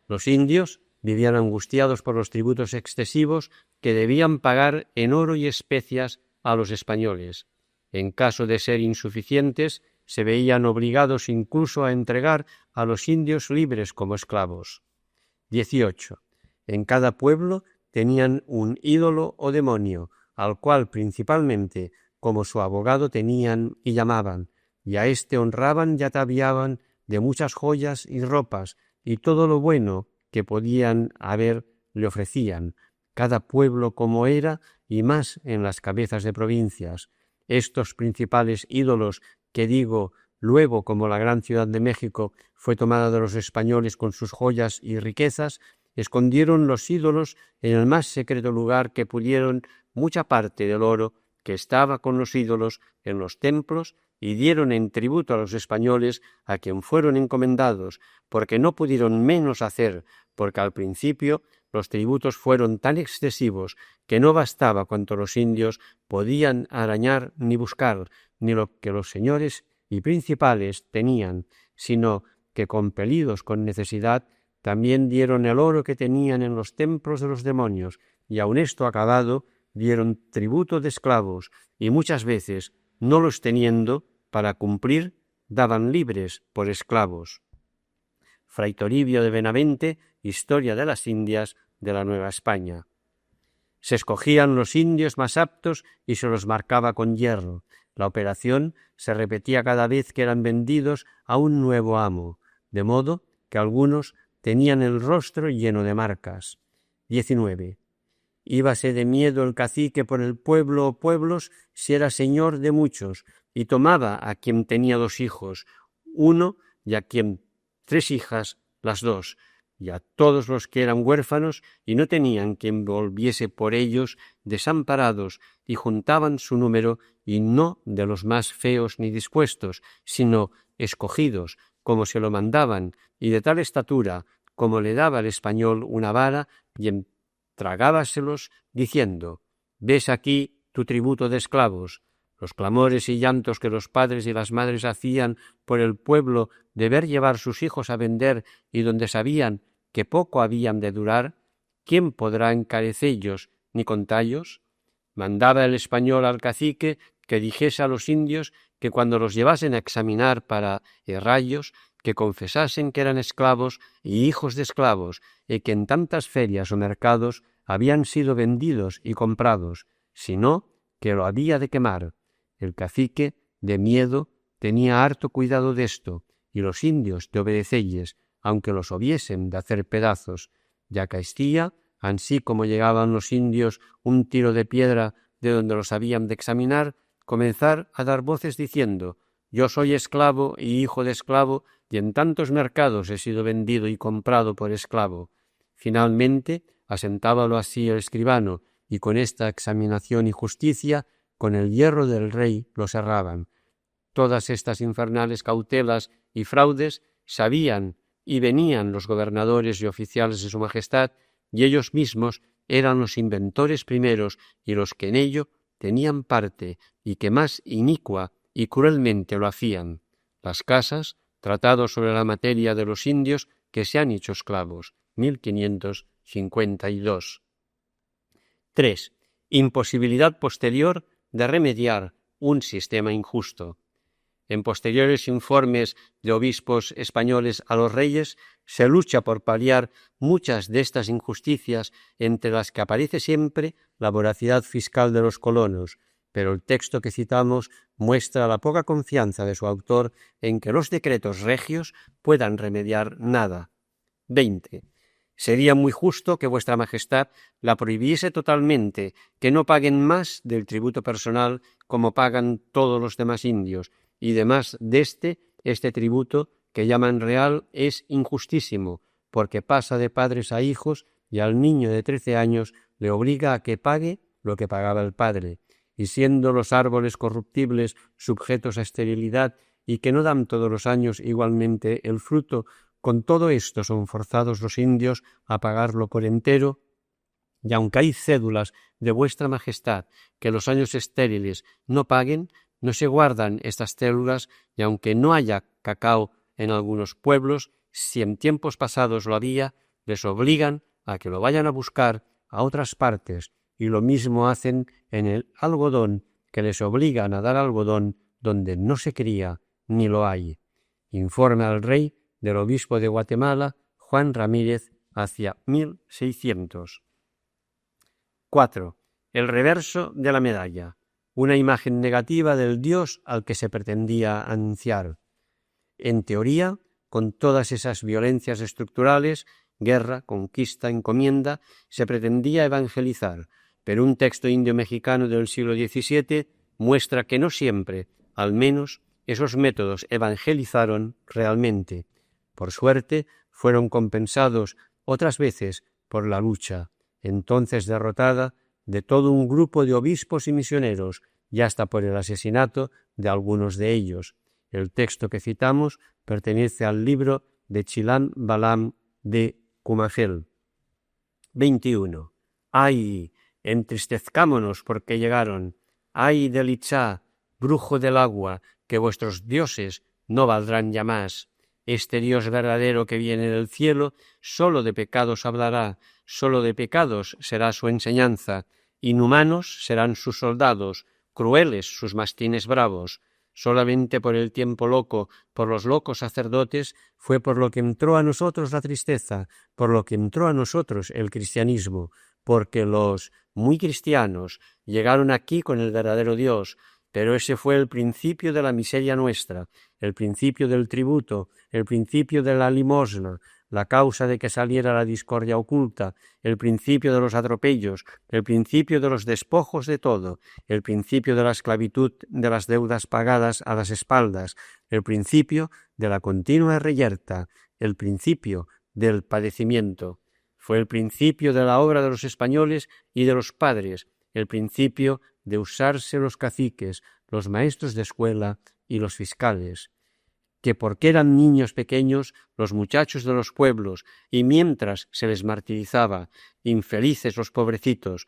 Los indios vivían angustiados por los tributos excesivos que debían pagar en oro y especias a los españoles. En caso de ser insuficientes, se veían obligados incluso a entregar a los indios libres como esclavos. 18. En cada pueblo tenían un ídolo o demonio, al cual principalmente como su abogado tenían y llamaban, y a éste honraban y ataviaban de muchas joyas y ropas, y todo lo bueno que podían haber le ofrecían, cada pueblo como era, y más en las cabezas de provincias. Estos principales ídolos que digo, luego como la gran ciudad de México fue tomada de los españoles con sus joyas y riquezas, escondieron los ídolos en el más secreto lugar que pudieron mucha parte del oro que estaba con los ídolos en los templos, y dieron en tributo a los españoles a quien fueron encomendados, porque no pudieron menos hacer, porque al principio los tributos fueron tan excesivos que no bastaba cuanto los indios podían arañar ni buscar, ni lo que los señores y principales tenían, sino que, compelidos con necesidad, también dieron el oro que tenían en los templos de los demonios, y aun esto acabado, dieron tributo de esclavos, y muchas veces, no los teniendo para cumplir, daban libres por esclavos. Fray Toribio de Benavente, Historia de las Indias de la Nueva España. Se escogían los indios más aptos y se los marcaba con hierro. La operación se repetía cada vez que eran vendidos a un nuevo amo, de modo que algunos tenían el rostro lleno de marcas. 19. Íbase de miedo el cacique por el pueblo o pueblos si era señor de muchos, y tomaba a quien tenía 2 hijos, uno, y a quien 3 hijas, las 2, y a todos los que eran huérfanos y no tenían quien volviese por ellos, desamparados, y juntaban su número, y no de los más feos ni dispuestos, sino escogidos, como se lo mandaban, y de tal estatura, como le daba el español una vara, y tragábaselos, diciendo: «Ves aquí tu tributo de esclavos». Los clamores y llantos que los padres y las madres hacían por el pueblo de ver llevar sus hijos a vender y donde sabían que poco habían de durar, ¿quién podrá encarecellos ni contallos? Mandaba el español al cacique que dijese a los indios que cuando los llevasen a examinar para herrallos, que confesasen que eran esclavos y hijos de esclavos, y que en tantas ferias o mercados habían sido vendidos y comprados, sino que lo había de quemar. El cacique, de miedo, tenía harto cuidado de esto, y los indios de obedecelles, aunque los hubiesen de hacer pedazos. Ya acaecía, ansí como llegaban los indios un tiro de piedra de donde los habían de examinar, comenzar a dar voces diciendo: «Yo soy esclavo y hijo de esclavo, y en tantos mercados he sido vendido y comprado por esclavo». Finalmente, asentábalo así el escribano, y con esta examinación y justicia, con el hierro del rey lo cerraban. Todas estas infernales cautelas y fraudes sabían y venían los gobernadores y oficiales de su majestad, y ellos mismos eran los inventores primeros y los que en ello tenían parte, y que más inicua y cruelmente lo hacían. Las casas, tratados sobre la materia de los indios que se han hecho esclavos, 1552. 3. Imposibilidad posterior de remediar un sistema injusto. En posteriores informes de obispos españoles a los reyes se lucha por paliar muchas de estas injusticias, entre las que aparece siempre la voracidad fiscal de los colonos, pero el texto que citamos muestra la poca confianza de su autor en que los decretos regios puedan remediar nada. 20. Sería muy justo que vuestra majestad la prohibiese totalmente, que no paguen más del tributo personal como pagan todos los demás indios, y demás de este tributo que llaman real es injustísimo, porque pasa de padres a hijos y al niño de 13 años le obliga a que pague lo que pagaba el padre, y siendo los árboles corruptibles sujetos a esterilidad y que no dan todos los años igualmente el fruto, con todo esto son forzados los indios a pagarlo por entero, y aunque hay cédulas de vuestra majestad que los años estériles no paguen, no se guardan estas cédulas, y aunque no haya cacao en algunos pueblos, si en tiempos pasados lo había, les obligan a que lo vayan a buscar a otras partes, y lo mismo hacen en el algodón, que les obligan a dar algodón donde no se cría ni lo hay. Informe al rey del obispo de Guatemala, Juan Ramírez, hacia 1600. 4. El reverso de la medalla. Una imagen negativa del Dios al que se pretendía anunciar. En teoría, con todas esas violencias estructurales, guerra, conquista, encomienda, se pretendía evangelizar, pero un texto indio-mexicano del siglo XVII muestra que no siempre, al menos, esos métodos evangelizaron realmente. Por suerte, fueron compensados otras veces por la lucha, entonces derrotada, de todo un grupo de obispos y misioneros, y hasta por el asesinato de algunos de ellos. El texto que citamos pertenece al libro de Chilam Balam de Cumajel. 21. ¡Ay! Entristezcámonos porque llegaron. ¡Ay del Itzá, brujo del agua, que vuestros dioses no valdrán ya más! Este Dios verdadero que viene del cielo, sólo de pecados hablará, sólo de pecados será su enseñanza. Inhumanos serán sus soldados, crueles sus mastines bravos. Solamente por el tiempo loco, por los locos sacerdotes, fue por lo que entró a nosotros la tristeza, por lo que entró a nosotros el cristianismo, porque los muy cristianos llegaron aquí con el verdadero Dios, pero ese fue el principio de la miseria nuestra, el principio del tributo, el principio de la limosna, la causa de que saliera la discordia oculta, el principio de los atropellos, el principio de los despojos de todo, el principio de la esclavitud de las deudas pagadas a las espaldas, el principio de la continua reyerta, el principio del padecimiento. Fue el principio de la obra de los españoles y de los padres, el principio de usarse los caciques, los maestros de escuela y los fiscales, que porque eran niños pequeños, los muchachos de los pueblos, y mientras se les martirizaba, infelices los pobrecitos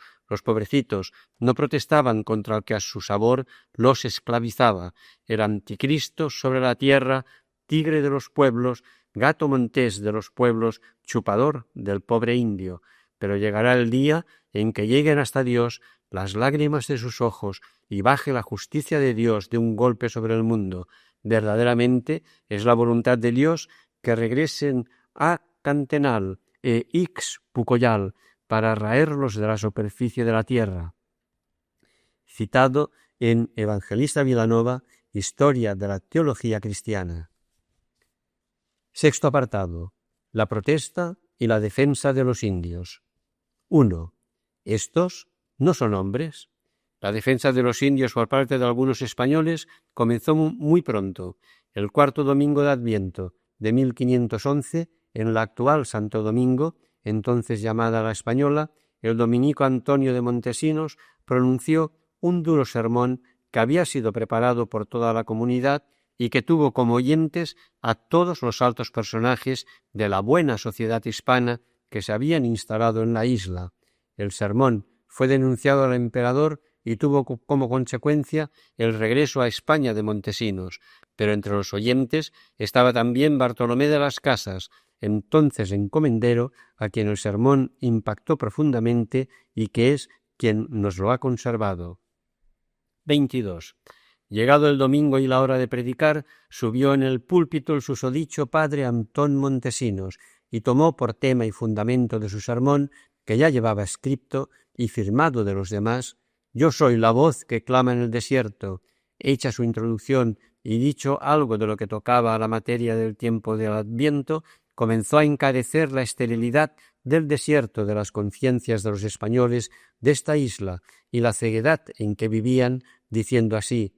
no protestaban contra el que a su sabor los esclavizaba, el anticristo sobre la tierra, tigre de los pueblos, gato montés de los pueblos, chupador del pobre indio. Pero llegará el día en que lleguen hasta Dios las lágrimas de sus ojos y baje la justicia de Dios de un golpe sobre el mundo. Verdaderamente es la voluntad de Dios que regresen a Cantenal e Ix Pucollal para raerlos de la superficie de la tierra. Citado en Evangelista Vilanova, Historia de la Teología Cristiana. Sexto apartado. La protesta y la defensa de los indios. 1. Estos no son hombres. La defensa de los indios por parte de algunos españoles comenzó muy pronto, el cuarto domingo de Adviento de 1511, en la actual Santo Domingo, entonces llamada La Española, el dominico Antonio de Montesinos pronunció un duro sermón que había sido preparado por toda la comunidad y que tuvo como oyentes a todos los altos personajes de la buena sociedad hispana que se habían instalado en la isla. El sermón fue denunciado al emperador y tuvo como consecuencia el regreso a España de Montesinos, pero entre los oyentes estaba también Bartolomé de las Casas, entonces encomendero, a quien el sermón impactó profundamente y que es quien nos lo ha conservado. 22. Llegado el domingo y la hora de predicar, subió en el púlpito el susodicho padre Antón Montesinos y tomó por tema y fundamento de su sermón, que ya llevaba escrito y firmado de los demás, «Yo soy la voz que clama en el desierto». Hecha su introducción y dicho algo de lo que tocaba a la materia del tiempo del Adviento, comenzó a encarecer la esterilidad del desierto de las conciencias de los españoles de esta isla y la ceguedad en que vivían, diciendo así: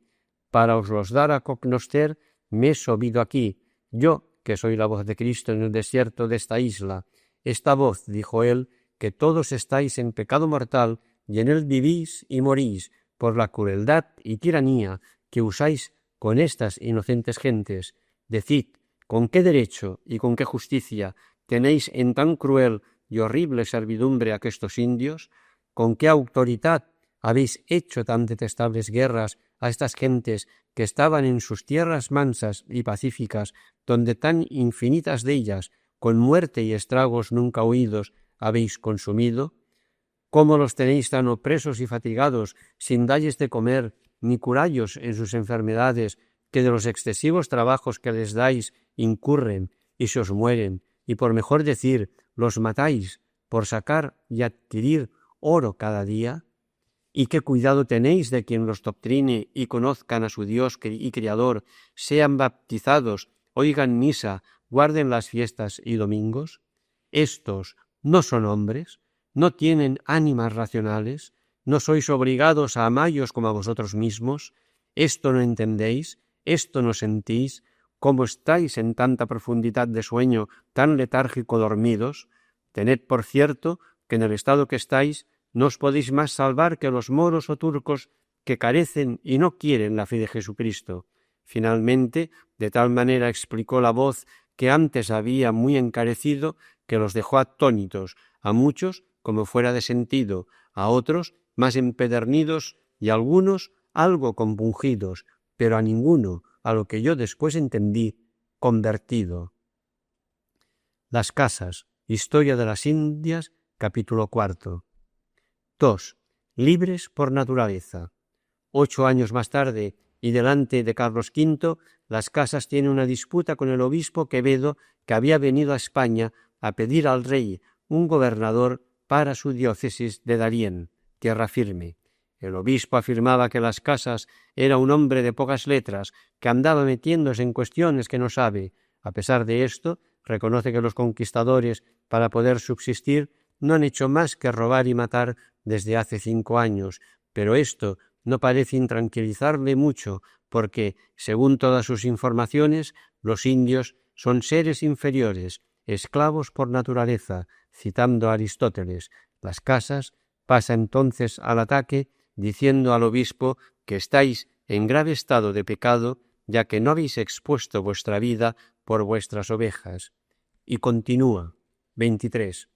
«Para os los dar a cognocer, me he sobido aquí, yo que soy la voz de Cristo en el desierto de esta isla. Esta voz, dijo él, que todos estáis en pecado mortal y en él vivís y morís por la crueldad y tiranía que usáis con estas inocentes gentes. Decid, ¿con qué derecho y con qué justicia tenéis en tan cruel y horrible servidumbre a aquestos indios? ¿Con qué autoridad habéis hecho tan detestables guerras a estas gentes que estaban en sus tierras mansas y pacíficas, donde tan infinitas de ellas, con muerte y estragos nunca oídos, habéis consumido? ¿Cómo los tenéis tan opresos y fatigados, sin dalles de comer, ni curallos en sus enfermedades, que de los excesivos trabajos que les dais incurren y se os mueren, y por mejor decir, los matáis por sacar y adquirir oro cada día? ¿Y qué cuidado tenéis de quien los doctrine y conozcan a su Dios y Criador, sean bautizados, oigan misa, guarden las fiestas y domingos? ¿Estos no son hombres? ¿No tienen ánimas racionales? ¿No sois obligados a amallos como a vosotros mismos? ¿Esto no entendéis? ¿Esto no sentís? ¿Cómo estáis en tanta profundidad de sueño, tan letárgico dormidos? Tened por cierto que en el estado que estáis no os podéis más salvar que los moros o turcos que carecen y no quieren la fe de Jesucristo. Finalmente, de tal manera explicó la voz que antes había muy encarecido, que los dejó atónitos, a muchos como fuera de sentido, a otros más empedernidos y algunos algo compungidos, pero a ninguno, a lo que yo después entendí, convertido. Las casas. Historia de las Indias, capítulo 4. 2. Libres por naturaleza. 8 años más tarde, y delante de Carlos V, las casas tienen una disputa con el obispo Quevedo, que había venido a España a pedir al rey un gobernador para su diócesis de Darién, tierra firme. El obispo afirmaba que las casas era un hombre de pocas letras, que andaba metiéndose en cuestiones que no sabe. A pesar de esto, reconoce que los conquistadores, para poder subsistir, no han hecho más que robar y matar desde hace 5 años, pero esto no parece intranquilizarle mucho, porque, según todas sus informaciones, los indios son seres inferiores, esclavos por naturaleza, citando a Aristóteles. Las casas pasa entonces al ataque, diciendo al obispo que estáis en grave estado de pecado, ya que no habéis expuesto vuestra vida por vuestras ovejas. Y continúa. 23.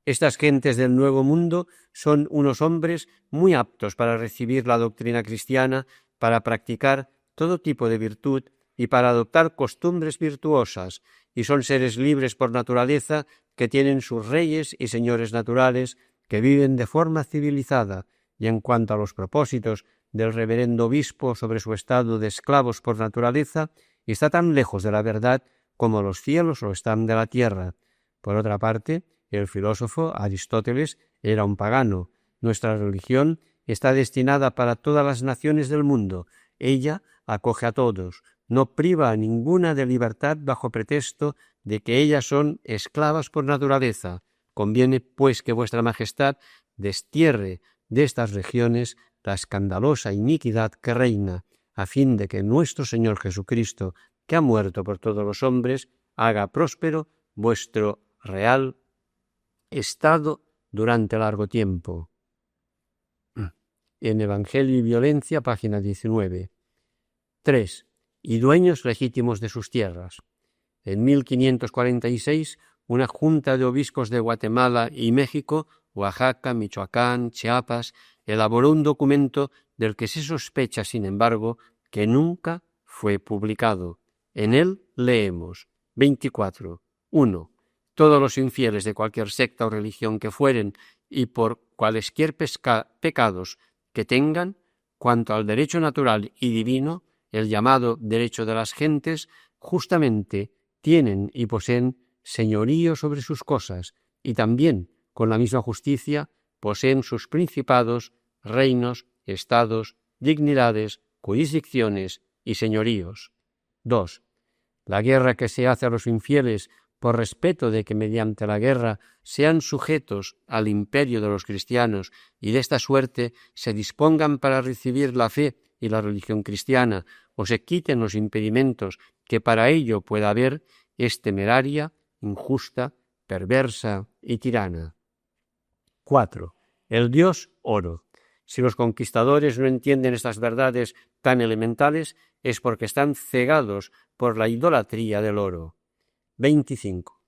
Estas gentes del Nuevo Mundo son unos hombres muy aptos para recibir la doctrina cristiana, para practicar todo tipo de virtud y para adoptar costumbres virtuosas, y son seres libres por naturaleza, que tienen sus reyes y señores naturales, que viven de forma civilizada, y en cuanto a los propósitos del reverendo obispo sobre su estado de esclavos por naturaleza, está tan lejos de la verdad como los cielos lo están de la tierra. Por otra parte, el filósofo Aristóteles era un pagano. Nuestra religión está destinada para todas las naciones del mundo. Ella acoge a todos, no priva a ninguna de libertad bajo pretexto de que ellas son esclavas por naturaleza. Conviene, pues, que vuestra majestad destierre de estas regiones la escandalosa iniquidad que reina, a fin de que nuestro Señor Jesucristo, que ha muerto por todos los hombres, haga próspero vuestro real estado durante largo tiempo. En Evangelio y Violencia, página 19. 3. Y dueños legítimos de sus tierras. En 1546, una junta de obispos de Guatemala y México, Oaxaca, Michoacán, Chiapas, elaboró un documento del que se sospecha, sin embargo, que nunca fue publicado. En él leemos: 24. 1. Todos los infieles de cualquier secta o religión que fueren, y por cualesquier pecados que tengan, cuanto al derecho natural y divino, el llamado derecho de las gentes, justamente tienen y poseen señorío sobre sus cosas, y también, con la misma justicia, poseen sus principados, reinos, estados, dignidades, jurisdicciones y señoríos. 2. La guerra que se hace a los infieles por respeto de que mediante la guerra sean sujetos al imperio de los cristianos y de esta suerte se dispongan para recibir la fe y la religión cristiana, o se quiten los impedimentos que para ello pueda haber, es temeraria, injusta, perversa y tirana. 4. El dios oro. Si los conquistadores no entienden estas verdades tan elementales, es porque están cegados por la idolatría del oro. 25.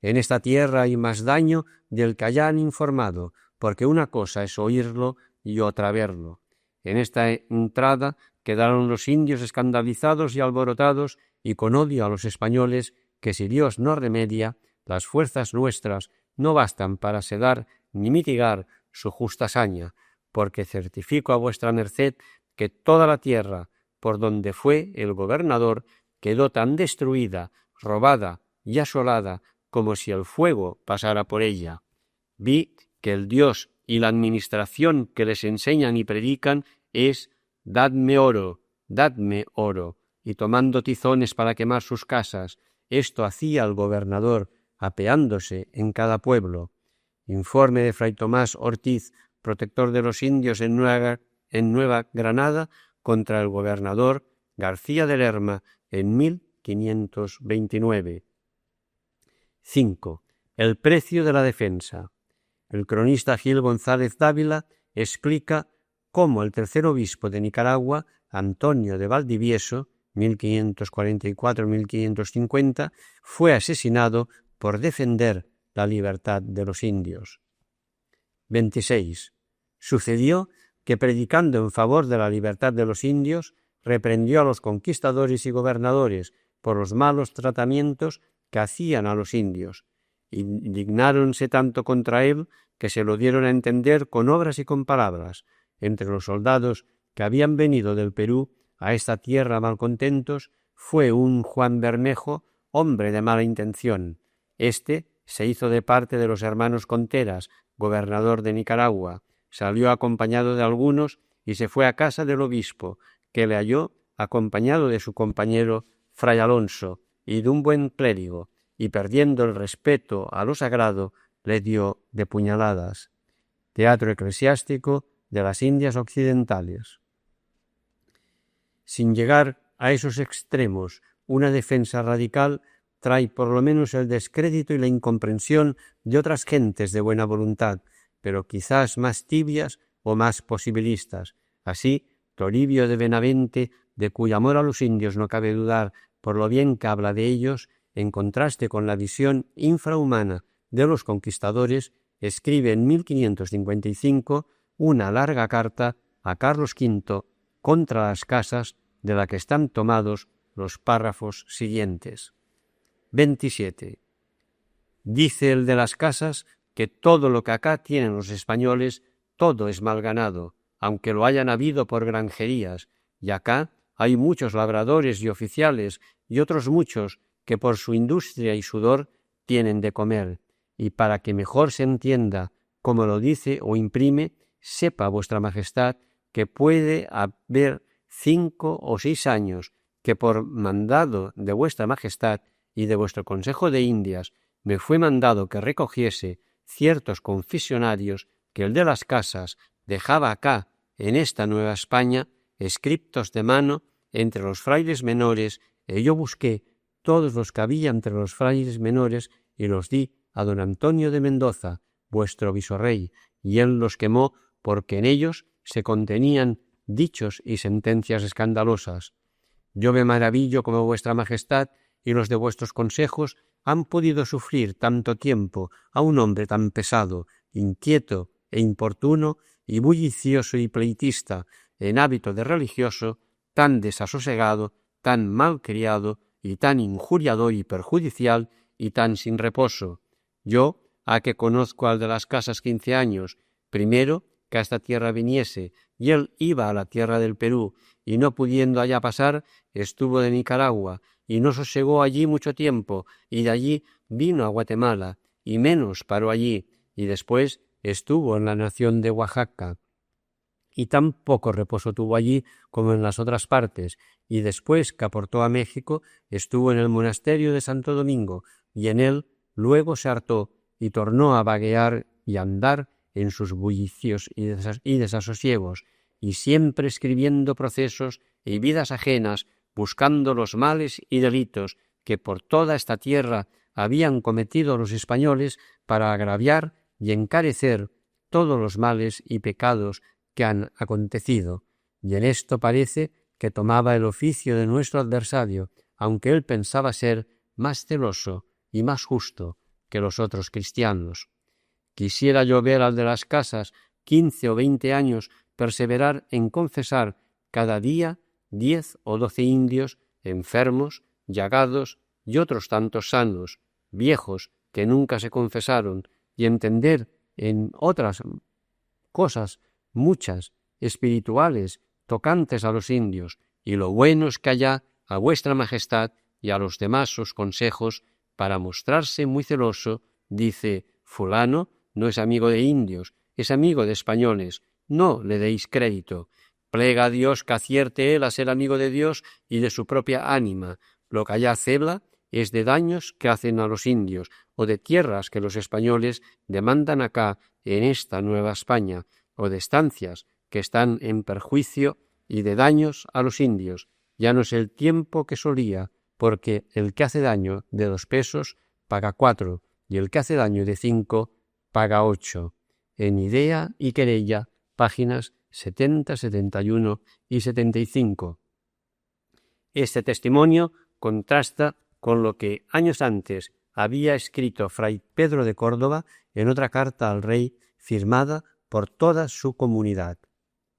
En esta tierra hay más daño del que hayan informado, porque una cosa es oírlo y otra verlo. En esta entrada quedaron los indios escandalizados y alborotados y con odio a los españoles, que si Dios no remedia, las fuerzas nuestras no bastan para sedar ni mitigar su justa saña, porque certifico a vuestra merced que toda la tierra por donde fue el gobernador quedó tan destruida, robada y asolada como si el fuego pasara por ella. Vi que el Dios y la administración que les enseñan y predican es dadme oro, y tomando tizones para quemar sus casas, esto hacía el gobernador, apeándose en cada pueblo. Informe de Fray Tomás Ortiz, protector de los indios en Nueva Granada, contra el gobernador García de Lerma en 1529. 5. El precio de la defensa. El cronista Gil González Dávila explica cómo el tercer obispo de Nicaragua, Antonio de Valdivieso, 1544-1550, fue asesinado por defender la libertad de los indios. 26. Sucedió que, predicando en favor de la libertad de los indios, reprendió a los conquistadores y gobernadores por los malos tratamientos que hacían a los indios. Indignáronse tanto contra él que se lo dieron a entender con obras y con palabras. Entre los soldados que habían venido del Perú a esta tierra malcontentos fue un Juan Bermejo, hombre de mala intención. Este se hizo de parte de los hermanos Conteras, gobernador de Nicaragua, salió acompañado de algunos y se fue a casa del obispo, que le halló acompañado de su compañero Fray Alonso y de un buen clérigo, y perdiendo el respeto a lo sagrado, le dio de puñaladas. Teatro eclesiástico de las Indias Occidentales. Sin llegar a esos extremos, una defensa radical trae por lo menos el descrédito y la incomprensión de otras gentes de buena voluntad, pero quizás más tibias o más posibilistas. Así, Toribio de Benavente, de cuyo amor a los indios no cabe dudar por lo bien que habla de ellos, en contraste con la visión infrahumana de los conquistadores, escribe en 1555 una larga carta a Carlos V contra las casas, de la que están tomados los párrafos siguientes. 27. Dice el de las casas que todo lo que acá tienen los españoles, todo es mal ganado, aunque lo hayan habido por granjerías, y acá hay muchos labradores y oficiales y otros muchos que por su industria y sudor tienen de comer, y para que mejor se entienda como lo dice o imprime, sepa vuestra majestad que puede haber 5 o 6 años que por mandado de vuestra majestad y de vuestro Consejo de Indias me fue mandado que recogiese ciertos confesionarios que el de las casas dejaba acá, en esta Nueva España, escriptos de mano entre los frailes menores, y yo busqué todos los que había entre los frailes menores y los di a don Antonio de Mendoza, vuestro visorrey, y él los quemó porque en ellos se contenían dichos y sentencias escandalosas. Yo me maravillo como vuestra majestad y los de vuestros consejos han podido sufrir tanto tiempo a un hombre tan pesado, inquieto e importuno y bullicioso y pleitista, en hábito de religioso, tan desasosegado, tan malcriado y tan injuriador y perjudicial y tan sin reposo. Yo, a que conozco al de las casas 15 años, primero que a esta tierra viniese, y él iba a la tierra del Perú, y no pudiendo allá pasar, estuvo de Nicaragua, y no sosegó allí mucho tiempo, y de allí vino a Guatemala, y menos paró allí, y después estuvo en la nación de Oaxaca, y tan poco reposo tuvo allí como en las otras partes, y después que aportó a México, estuvo en el monasterio de Santo Domingo, y en él luego se hartó, y tornó a vaguear y a andar en sus bullicios y desasosiegos, y siempre escribiendo procesos y vidas ajenas, buscando los males y delitos que por toda esta tierra habían cometido los españoles para agraviar y encarecer todos los males y pecados que han acontecido, y en esto parece que tomaba el oficio de nuestro adversario, aunque él pensaba ser más celoso y más justo que los otros cristianos. Quisiera yo ver al de las casas 15 o 20 años perseverar en confesar cada día 10 o 12 indios enfermos, llagados y otros tantos sanos, viejos que nunca se confesaron, y entender en otras cosas muchas, espirituales, tocantes a los indios, y lo buenos que haya a vuestra majestad y a los demás sus consejos, para mostrarse muy celoso, dice: fulano no es amigo de indios, es amigo de españoles, no le deis crédito. Plega a Dios que acierte él a ser amigo de Dios y de su propia ánima. Lo que allá cebla es de daños que hacen a los indios, o de tierras que los españoles demandan acá, en esta Nueva España, o de estancias que están en perjuicio y de daños a los indios. Ya no es el tiempo que solía, porque el que hace daño de 2 pesos paga 4, y el que hace daño de 5 paga 8. En Idea y Querella, páginas 70, 71 y 75. Este testimonio contrasta con lo que años antes había escrito fray Pedro de Córdoba en otra carta al rey firmada por toda su comunidad.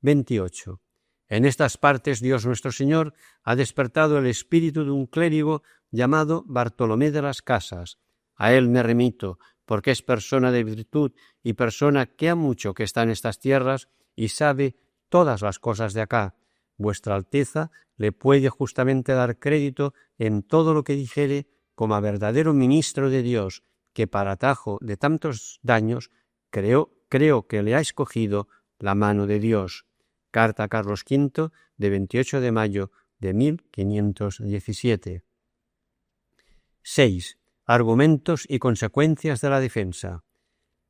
28. En estas partes Dios nuestro Señor ha despertado el espíritu de un clérigo llamado Bartolomé de las Casas. A él me remito, porque es persona de virtud y persona que ha mucho que está en estas tierras y sabe todas las cosas de acá. Vuestra Alteza le puede justamente dar crédito en todo lo que dijere como a verdadero ministro de Dios, que para atajo de tantos daños creo que le ha escogido la mano de Dios. Carta a Carlos V de 28 de mayo de 1517. 6. Argumentos y consecuencias de la defensa.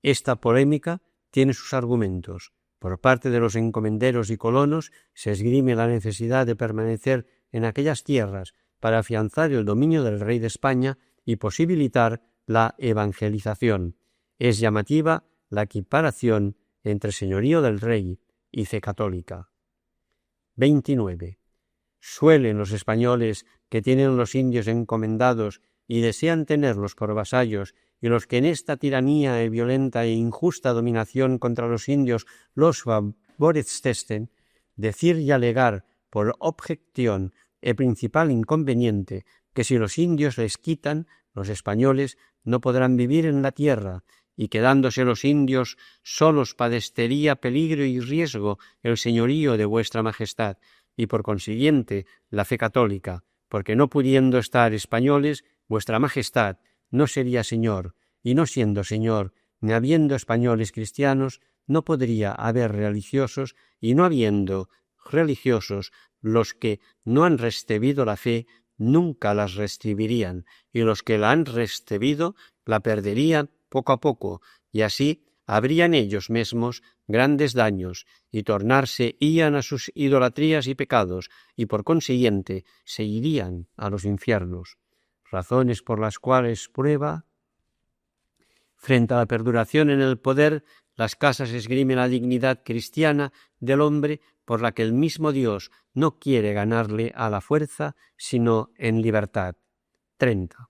Esta polémica tiene sus argumentos. Por parte de los encomenderos y colonos se esgrime la necesidad de permanecer en aquellas tierras para afianzar el dominio del rey de España y posibilitar la evangelización. Es llamativa la equiparación entre señorío del rey y fe católica. 29. Suelen los españoles que tienen los indios encomendados y desean tenerlos por vasallos, y los que en esta tiranía y violenta e injusta dominación contra los indios los favorecesten, decir y alegar por objeción el principal inconveniente, que si los indios les quitan, los españoles no podrán vivir en la tierra, y quedándose los indios solos padecería peligro y riesgo el señorío de vuestra majestad, y por consiguiente la fe católica, porque no pudiendo estar españoles, vuestra majestad no sería señor, y no siendo señor, ni habiendo españoles cristianos, no podría haber religiosos, y no habiendo religiosos, los que no han recebido la fe nunca las recibirían, y los que la han recibido la perderían poco a poco, y así habrían ellos mesmos grandes daños, y tornarse iban a sus idolatrías y pecados, y por consiguiente se irían a los infiernos. Razones por las cuales prueba. Frente a la perduración en el poder, las casas esgrimen la dignidad cristiana del hombre, por la que el mismo Dios no quiere ganarle a la fuerza, sino en libertad. 30.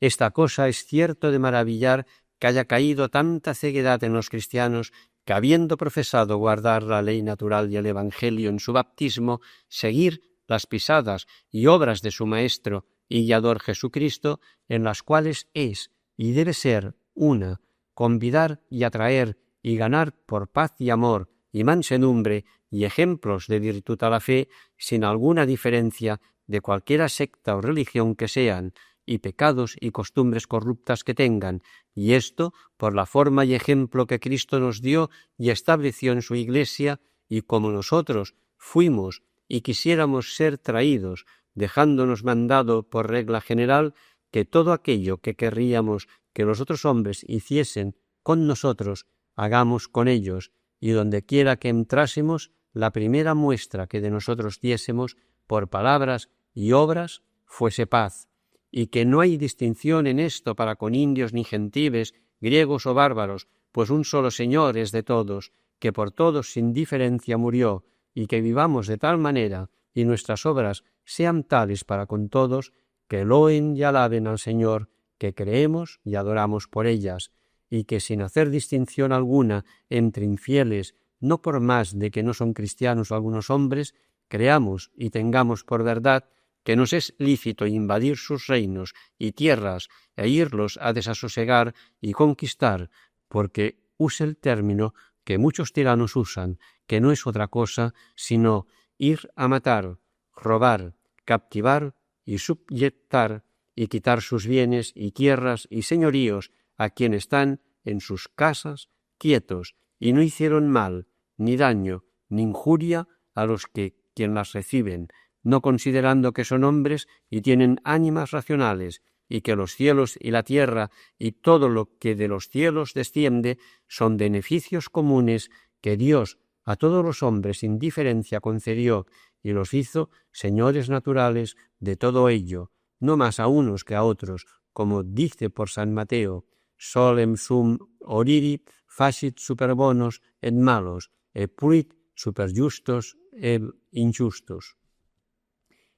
Esta cosa es cierto de maravillar que haya caído tanta ceguedad en los cristianos, que habiendo profesado guardar la ley natural y el Evangelio en su bautismo, seguir las pisadas y obras de su Maestro y guiador Jesucristo, en las cuales es y debe ser una, convidar y atraer y ganar por paz y amor y mansedumbre y ejemplos de virtud a la fe, sin alguna diferencia de cualquiera secta o religión que sean, y pecados y costumbres corruptas que tengan, y esto por la forma y ejemplo que Cristo nos dio y estableció en su Iglesia, y como nosotros fuimos y quisiéramos ser traídos, dejándonos mandado por regla general que todo aquello que querríamos que los otros hombres hiciesen con nosotros, hagamos con ellos, y donde quiera que entrásemos, la primera muestra que de nosotros diésemos, por palabras y obras, fuese paz, y que no hay distinción en esto para con indios ni gentiles, griegos o bárbaros, pues un solo Señor es de todos, que por todos sin diferencia murió, y que vivamos de tal manera, y nuestras obras sean tales para con todos, que loen y alaben al Señor, que creemos y adoramos por ellas, y que sin hacer distinción alguna entre infieles, no por más de que no son cristianos algunos hombres, creamos y tengamos por verdad que nos es lícito invadir sus reinos y tierras e irlos a desasosegar y conquistar, porque use el término que muchos tiranos usan, que no es otra cosa sino ir a matar, robar, captivar y subyectar y quitar sus bienes y tierras y señoríos a quienes están en sus casas quietos y no hicieron mal, ni daño, ni injuria a los que quien las reciben, no considerando que son hombres y tienen ánimas racionales, y que los cielos y la tierra y todo lo que de los cielos desciende son beneficios comunes que Dios a todos los hombres sin diferencia concedió y los hizo señores naturales de todo ello, no más a unos que a otros, como dice por San Mateo, solem sum oriri facit super bonos et malos, et purit super justos et injustos.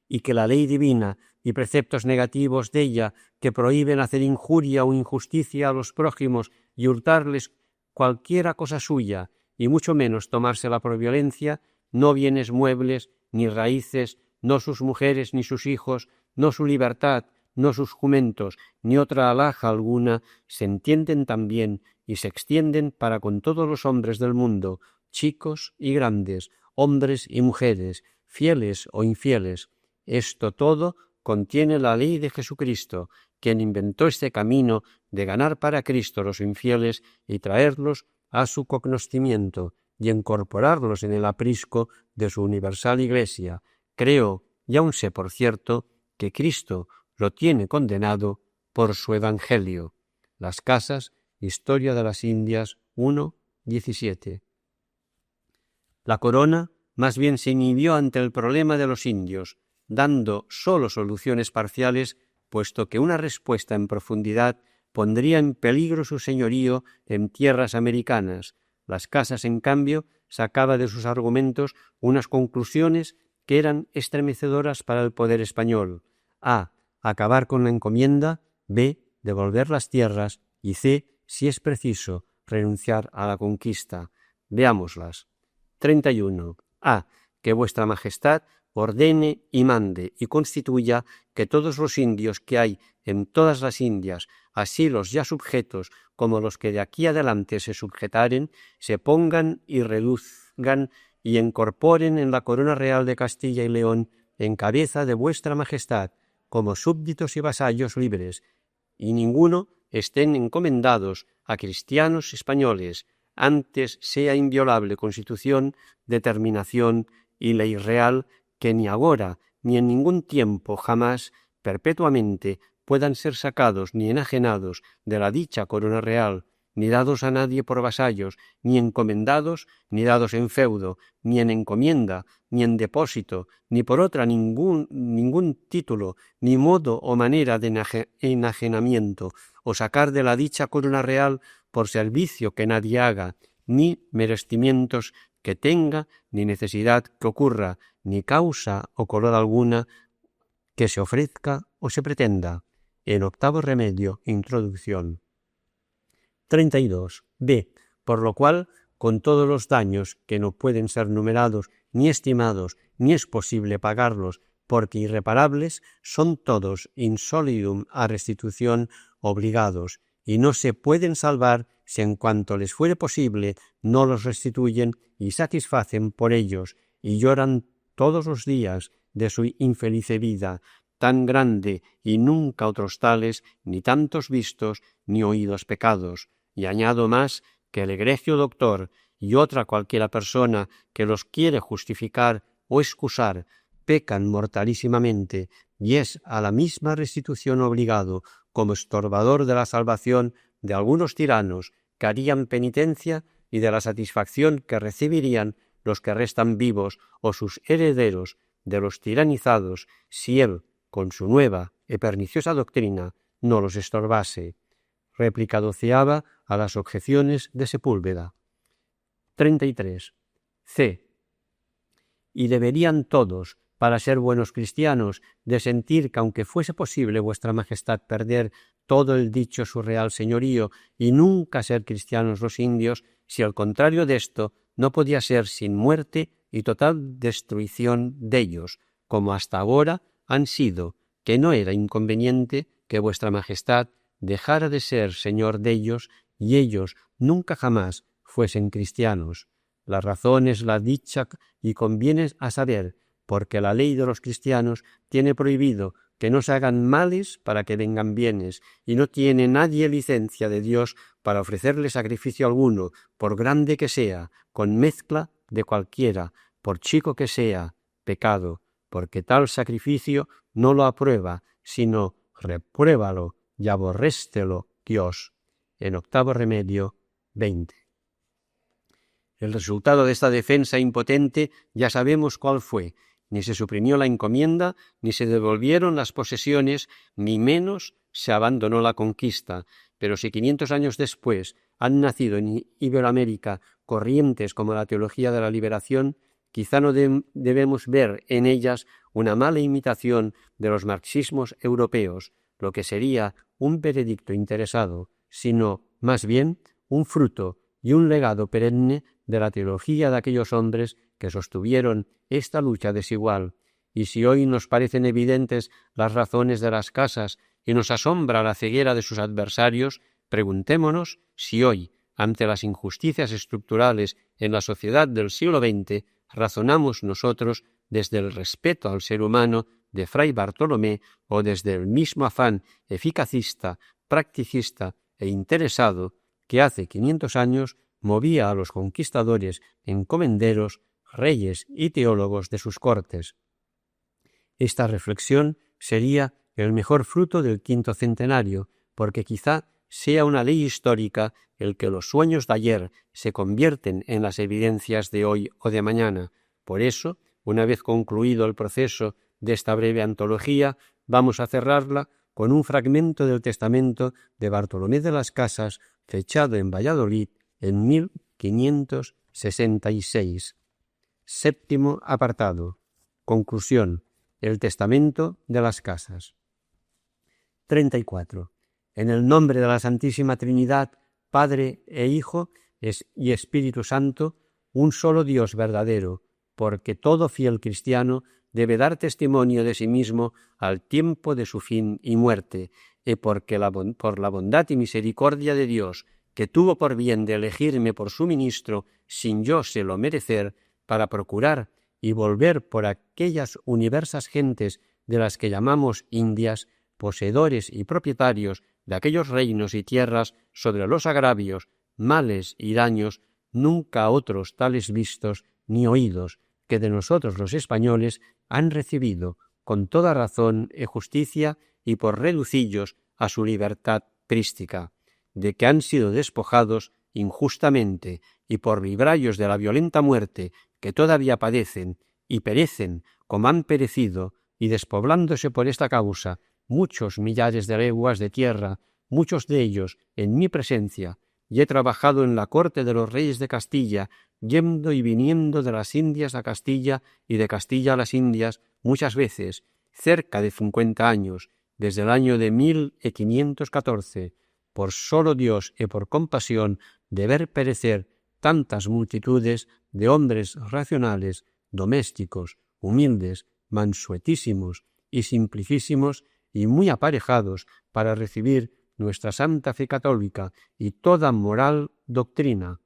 Y que la ley divina y preceptos negativos de ella que prohíben hacer injuria o injusticia a los prójimos y hurtarles cualquiera cosa suya, y mucho menos tomársela por violencia, no bienes muebles, ni raíces, no sus mujeres ni sus hijos, no su libertad, no sus jumentos, ni otra alhaja alguna, se entienden también y se extienden para con todos los hombres del mundo, chicos y grandes, hombres y mujeres, fieles o infieles. Esto todo contiene la ley de Jesucristo, quien inventó este camino de ganar para Cristo los infieles y traerlos a su cognoscimiento y incorporarlos en el aprisco de su universal Iglesia. Creo, y aun sé por cierto, que Cristo lo tiene condenado por su Evangelio. Las Casas, Historia de las Indias 1:17. La corona más bien se inhibió ante el problema de los indios, dando sólo soluciones parciales, puesto que una respuesta en profundidad pondría en peligro su señorío en tierras americanas. Las Casas, en cambio, sacaba de sus argumentos unas conclusiones que eran estremecedoras para el poder español. A. Acabar con la encomienda. B. Devolver las tierras. Y C. Si es preciso, renunciar a la conquista. Veámoslas. 31. A. Que vuestra Majestad ordene y mande y constituya que todos los indios que hay en todas las Indias, así los ya subjetos como los que de aquí adelante se subjetaren, se pongan y reduzcan y incorporen en la corona real de Castilla y León en cabeza de vuestra Majestad, como súbditos y vasallos libres, y ninguno estén encomendados a cristianos españoles, antes sea inviolable Constitución, determinación y ley real, que ni agora ni en ningún tiempo jamás, perpetuamente, puedan ser sacados ni enajenados de la dicha corona real, ni dados a nadie por vasallos, ni encomendados, ni dados en feudo, ni en encomienda, ni en depósito, ni por otra ningún título, ni modo o manera de enajenamiento, o sacar de la dicha corona real por servicio que nadie haga, ni merecimientos que tenga, ni necesidad que ocurra, ni causa o color alguna que se ofrezca o se pretenda. En octavo remedio, introducción. 32. B. Por lo cual, con todos los daños que no pueden ser numerados ni estimados, ni es posible pagarlos, porque irreparables, son todos in solidum a restitución obligados, y no se pueden salvar si en cuanto les fuere posible no los restituyen y satisfacen por ellos, y lloran todos los días de su infelice vida, tan grande y nunca otros tales, ni tantos vistos, ni oídos pecados. Y añado más que el egregio doctor y otra cualquiera persona que los quiere justificar o excusar, pecan mortalísimamente, y es a la misma restitución obligado, como estorbador de la salvación de algunos tiranos que harían penitencia y de la satisfacción que recibirían los que restan vivos o sus herederos de los tiranizados, si él, con su nueva y perniciosa doctrina, no los estorbase. Réplica 12ª a las objeciones de Sepúlveda. 33. C. Y deberían todos, para ser buenos cristianos, de sentir que aunque fuese posible vuestra Majestad perder todo el dicho su real señorío y nunca ser cristianos los indios, si al contrario de esto no podía ser sin muerte y total destrucción de ellos, como hasta ahora han sido, que no era inconveniente que vuestra Majestad dejara de ser señor de ellos y ellos nunca jamás fuesen cristianos. La razón es la dicha y conviene a saber, porque la ley de los cristianos tiene prohibido que no se hagan males para que vengan bienes, y no tiene nadie licencia de Dios para ofrecerle sacrificio alguno, por grande que sea, con mezcla de cualquiera, por chico que sea, pecado, porque tal sacrificio no lo aprueba, sino repruébalo y aborréstelo Dios. En octavo remedio, 20. El resultado de esta defensa impotente ya sabemos cuál fue. Ni se suprimió la encomienda, ni se devolvieron las posesiones, ni menos se abandonó la conquista. Pero si 500 años después han nacido en Iberoamérica corrientes como la teología de la liberación, quizá no debemos ver en ellas una mala imitación de los marxismos europeos, lo que sería un veredicto interesado, sino, más bien, un fruto y un legado perenne de la teología de aquellos hombres que sostuvieron esta lucha desigual. Y si hoy nos parecen evidentes las razones de las casas y nos asombra la ceguera de sus adversarios, preguntémonos si hoy, ante las injusticias estructurales en la sociedad del siglo XX, razonamos nosotros desde el respeto al ser humano de Fray Bartolomé o desde el mismo afán eficacista, practicista e interesado que hace 500 años movía a los conquistadores, encomenderos, reyes y teólogos de sus cortes. Esta reflexión sería el mejor fruto del quinto centenario, porque quizá sea una ley histórica el que los sueños de ayer se convierten en las evidencias de hoy o de mañana. Por eso, una vez concluido el proceso de esta breve antología, vamos a cerrarla con un fragmento del testamento de Bartolomé de las Casas, fechado en Valladolid en 1566. Séptimo apartado. Conclusión. El testamento de las Casas. 34. En el nombre de la Santísima Trinidad, Padre e Hijo y Espíritu Santo, un solo Dios verdadero, porque todo fiel cristiano debe dar testimonio de sí mismo al tiempo de su fin y muerte, y porque por la bondad y misericordia de Dios, que tuvo por bien de elegirme por su ministro, sin yo se lo merecer, para procurar y volver por aquellas universas gentes de las que llamamos Indias, poseedores y propietarios de aquellos reinos y tierras sobre los agravios, males y daños, nunca otros tales vistos ni oídos, que de nosotros los españoles han recibido con toda razón y justicia y por reducillos a su libertad prística, de que han sido despojados injustamente y por vibrallos de la violenta muerte que todavía padecen y perecen como han perecido, y despoblándose por esta causa muchos millares de leguas de tierra, muchos de ellos en mi presencia, y he trabajado en la corte de los reyes de Castilla, yendo y viniendo de las Indias a Castilla y de Castilla a las Indias muchas veces, cerca de 50 años, desde el año de 1514, por solo Dios y por compasión de ver perecer tantas multitudes de hombres racionales, domésticos, humildes, mansuetísimos y simplicísimos y muy aparejados para recibir nuestra santa fe católica y toda moral doctrina,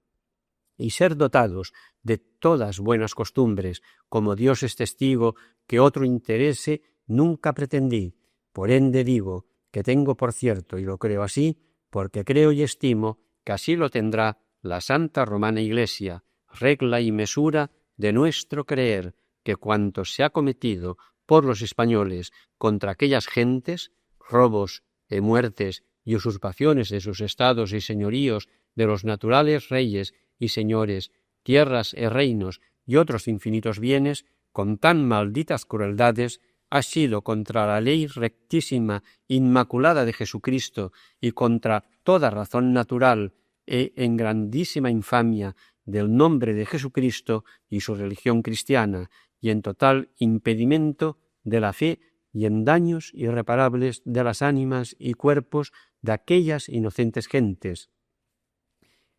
y ser dotados de todas buenas costumbres, como Dios es testigo que otro interese nunca pretendí. Por ende digo que tengo por cierto, y lo creo así, porque creo y estimo que así lo tendrá la Santa Romana Iglesia, regla y mesura de nuestro creer, que cuanto se ha cometido por los españoles contra aquellas gentes, robos y muertes y usurpaciones de sus estados y señoríos, de los naturales reyes y señores, tierras y reinos y otros infinitos bienes, con tan malditas crueldades, ha sido contra la ley rectísima, inmaculada de Jesucristo y contra toda razón natural e en grandísima infamia del nombre de Jesucristo y su religión cristiana, y en total impedimento de la fe y en daños irreparables de las ánimas y cuerpos de aquellas inocentes gentes.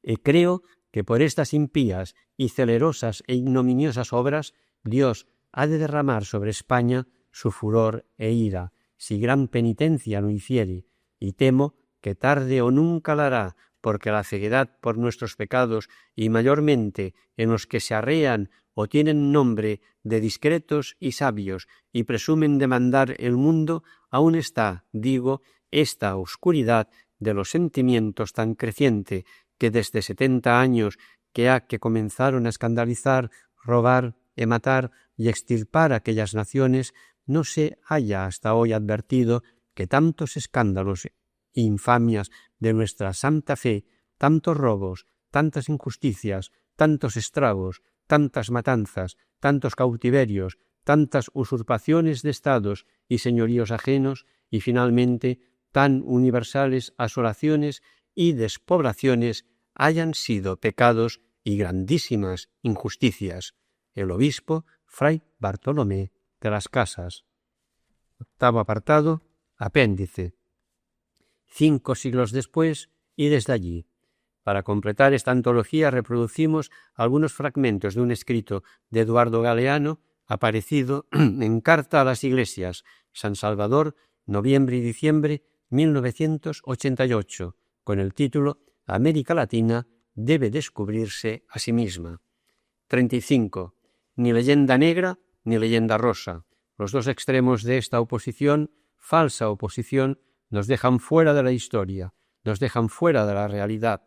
Y creo que por estas impías y celerosas e ignominiosas obras Dios ha de derramar sobre España su furor e ira, si gran penitencia no hiciere, y temo que tarde o nunca la hará, porque la ceguedad por nuestros pecados, y mayormente en los que se arrean o tienen nombre de discretos y sabios, y presumen de mandar el mundo, aún está, digo, esta oscuridad de los sentimientos tan creciente, que desde 70 años que comenzaron a escandalizar, robar y matar y extirpar aquellas naciones, no se haya hasta hoy advertido que tantos escándalos e infamias de nuestra santa fe, tantos robos, tantas injusticias, tantos estragos, tantas matanzas, tantos cautiverios, tantas usurpaciones de estados y señoríos ajenos, y finalmente tan universales asolaciones y despoblaciones hayan sido pecados y grandísimas injusticias. El obispo Fray Bartolomé de las Casas. Octavo apartado, apéndice. 5 siglos después y desde allí. Para completar esta antología reproducimos algunos fragmentos de un escrito de Eduardo Galeano aparecido en Carta a las Iglesias, San Salvador, noviembre y diciembre 1988, con el título América Latina debe descubrirse a sí misma. 35. Ni leyenda negra ni leyenda rosa. Los dos extremos de esta oposición, falsa oposición, nos dejan fuera de la historia, nos dejan fuera de la realidad.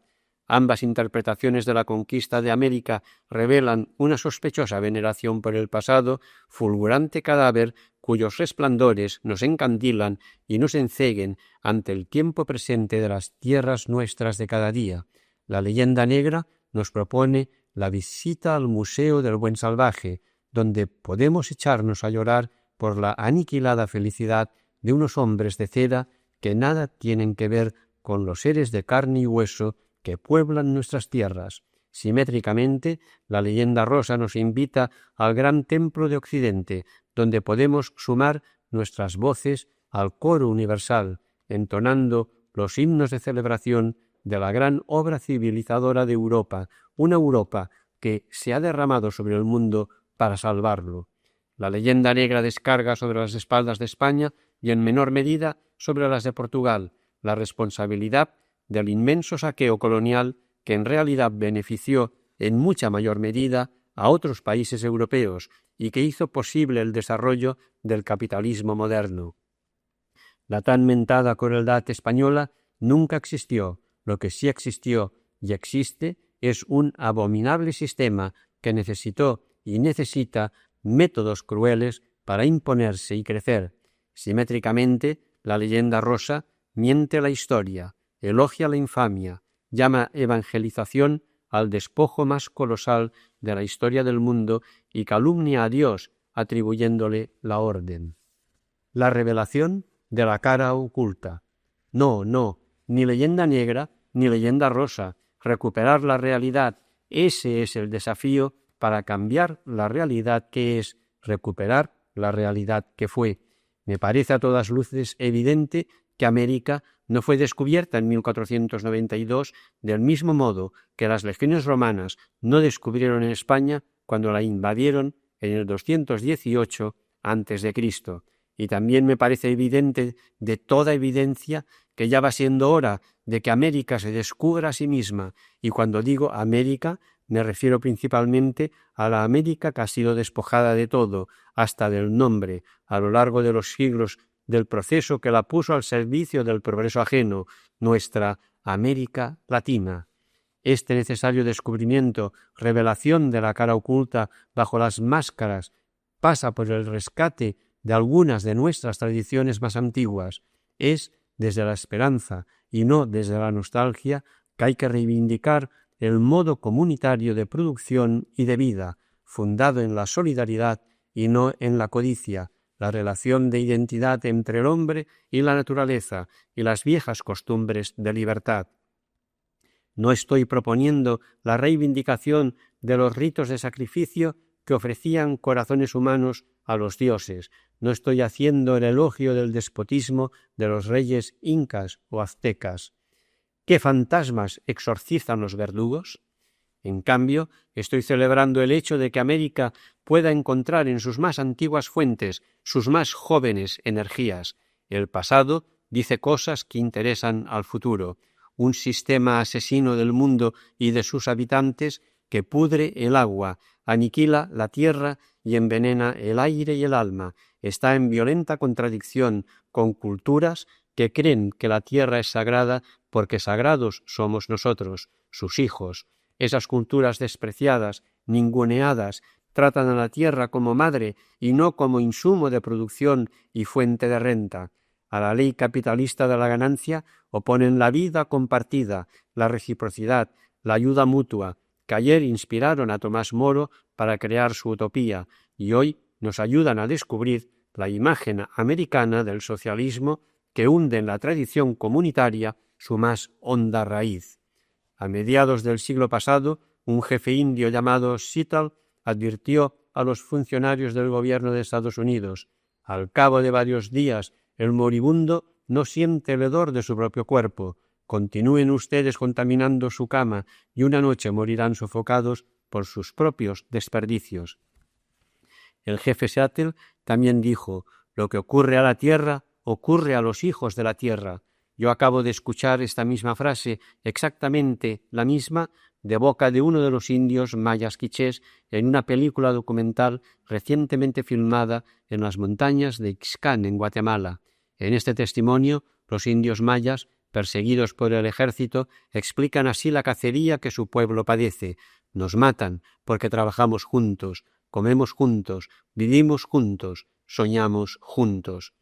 Ambas interpretaciones de la conquista de América revelan una sospechosa veneración por el pasado, fulgurante cadáver cuyos resplandores nos encandilan y nos enceguen ante el tiempo presente de las tierras nuestras de cada día. La leyenda negra nos propone la visita al Museo del Buen Salvaje, donde podemos echarnos a llorar por la aniquilada felicidad de unos hombres de cera que nada tienen que ver con los seres de carne y hueso que pueblan nuestras tierras. Simétricamente, la leyenda rosa nos invita al gran templo de Occidente, donde podemos sumar nuestras voces al coro universal, entonando los himnos de celebración de la gran obra civilizadora de Europa, una Europa que se ha derramado sobre el mundo para salvarlo. La leyenda negra descarga sobre las espaldas de España y en menor medida sobre las de Portugal la responsabilidad del inmenso saqueo colonial que en realidad benefició en mucha mayor medida a otros países europeos y que hizo posible el desarrollo del capitalismo moderno. La tan mentada crueldad española nunca existió. Lo que sí existió y existe es un abominable sistema que necesitó y necesita métodos crueles para imponerse y crecer. Simétricamente, la leyenda rosa miente la historia, elogia la infamia, llama evangelización al despojo más colosal de la historia del mundo y calumnia a Dios atribuyéndole la orden. La revelación de la cara oculta. No, ni leyenda negra ni leyenda rosa. Recuperar la realidad, ese es el desafío para cambiar la realidad que es, recuperar la realidad que fue. Me parece a todas luces evidente que América no fue descubierta en 1492 del mismo modo que las legiones romanas no descubrieron en España cuando la invadieron en el 218 a.C. Y también me parece evidente, de toda evidencia, que ya va siendo hora de que América se descubra a sí misma, y cuando digo América me refiero principalmente a la América que ha sido despojada de todo, hasta del nombre, a lo largo de los siglos del proceso que la puso al servicio del progreso ajeno, nuestra América Latina. Este necesario descubrimiento, revelación de la cara oculta bajo las máscaras, pasa por el rescate de algunas de nuestras tradiciones más antiguas. Es desde la esperanza y no desde la nostalgia que hay que reivindicar el modo comunitario de producción y de vida, fundado en la solidaridad y no en la codicia, la relación de identidad entre el hombre y la naturaleza y las viejas costumbres de libertad. No estoy proponiendo la reivindicación de los ritos de sacrificio que ofrecían corazones humanos a los dioses. No estoy haciendo el elogio del despotismo de los reyes incas o aztecas. ¿Qué fantasmas exorcizan los verdugos? En cambio, estoy celebrando el hecho de que América pueda encontrar en sus más antiguas fuentes, sus más jóvenes energías. El pasado dice cosas que interesan al futuro. Un sistema asesino del mundo y de sus habitantes que pudre el agua, aniquila la tierra y envenena el aire y el alma, está en violenta contradicción con culturas que creen que la tierra es sagrada porque sagrados somos nosotros, sus hijos. Esas culturas despreciadas, ninguneadas, tratan a la tierra como madre y no como insumo de producción y fuente de renta. A la ley capitalista de la ganancia oponen la vida compartida, la reciprocidad, la ayuda mutua, que ayer inspiraron a Tomás Moro para crear su utopía y hoy nos ayudan a descubrir la imagen americana del socialismo que hunde en la tradición comunitaria su más honda raíz. A mediados del siglo pasado, un jefe indio llamado Seattle advirtió a los funcionarios del gobierno de Estados Unidos: al cabo de varios días, el moribundo no siente el hedor de su propio cuerpo. Continúen ustedes contaminando su cama y una noche morirán sofocados por sus propios desperdicios. El jefe Seattle también dijo: lo que ocurre a la tierra, ocurre a los hijos de la tierra. Yo acabo de escuchar esta misma frase, exactamente la misma, de boca de uno de los indios mayas quichés en una película documental recientemente filmada en las montañas de Ixcán, en Guatemala. En este testimonio, los indios mayas, perseguidos por el ejército, explican así la cacería que su pueblo padece. Nos matan porque trabajamos juntos, comemos juntos, vivimos juntos, soñamos juntos.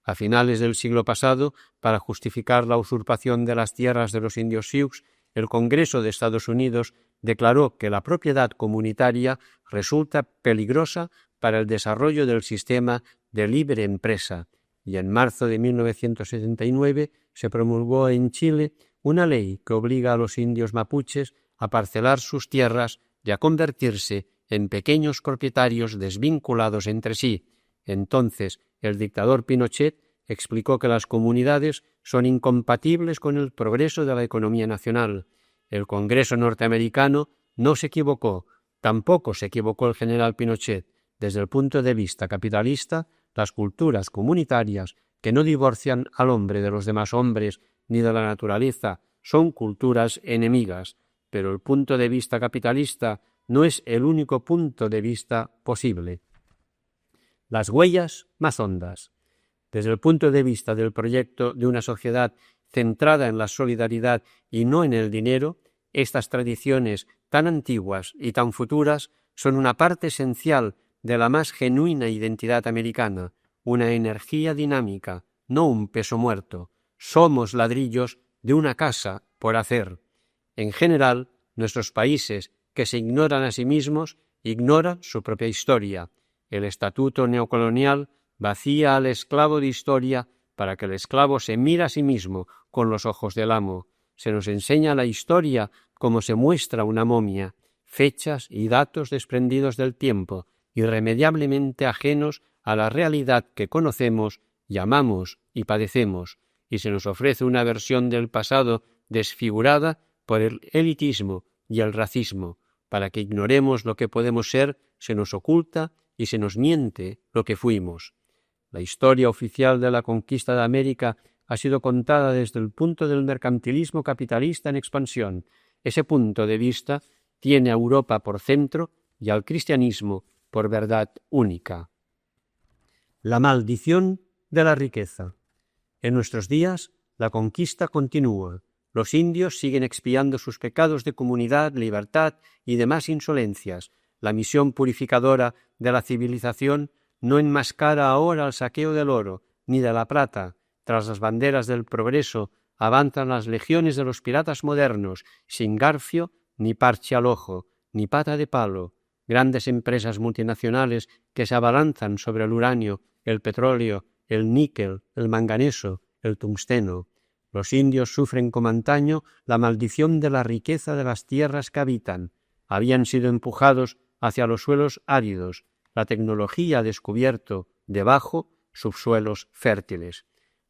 A finales del siglo pasado, para justificar la usurpación de las tierras de los indios Sioux, el Congreso de Estados Unidos declaró que la propiedad comunitaria resulta peligrosa para el desarrollo del sistema de libre empresa, y en marzo de 1979 se promulgó en Chile una ley que obliga a los indios mapuches a parcelar sus tierras y a convertirse en pequeños propietarios desvinculados entre sí. Entonces, el dictador Pinochet explicó que las comunidades son incompatibles con el progreso de la economía nacional. El Congreso norteamericano no se equivocó, tampoco se equivocó el general Pinochet. Desde el punto de vista capitalista, las culturas comunitarias que no divorcian al hombre de los demás hombres ni de la naturaleza son culturas enemigas, pero el punto de vista capitalista no es el único punto de vista posible. Las huellas más hondas. Desde el punto de vista del proyecto de una sociedad centrada en la solidaridad y no en el dinero, estas tradiciones tan antiguas y tan futuras son una parte esencial de la más genuina identidad americana, una energía dinámica, no un peso muerto. Somos ladrillos de una casa por hacer. En general, nuestros países que se ignoran a sí mismos ignoran su propia historia. El estatuto neocolonial vacía al esclavo de historia para que el esclavo se mire a sí mismo con los ojos del amo. Se nos enseña la historia como se muestra una momia, fechas y datos desprendidos del tiempo, irremediablemente ajenos a la realidad que conocemos, llamamos y padecemos, y se nos ofrece una versión del pasado desfigurada por el elitismo y el racismo. Para que ignoremos lo que podemos ser, se nos oculta y se nos miente lo que fuimos. La historia oficial de la conquista de América ha sido contada desde el punto del mercantilismo capitalista en expansión. Ese punto de vista tiene a Europa por centro y al cristianismo por verdad única. La maldición de la riqueza. En nuestros días, la conquista continúa. Los indios siguen expiando sus pecados de comunidad, libertad y demás insolencias. La misión purificadora de la civilización no enmascara ahora el saqueo del oro ni de la plata. Tras las banderas del progreso avanzan las legiones de los piratas modernos, sin garfio, ni parche al ojo, ni pata de palo. Grandes empresas multinacionales que se abalanzan sobre el uranio, el petróleo, el níquel, el manganeso, el tungsteno. Los indios sufren como antaño la maldición de la riqueza de las tierras que habitan. Habían sido empujados hacia los suelos áridos. La tecnología ha descubierto debajo subsuelos fértiles.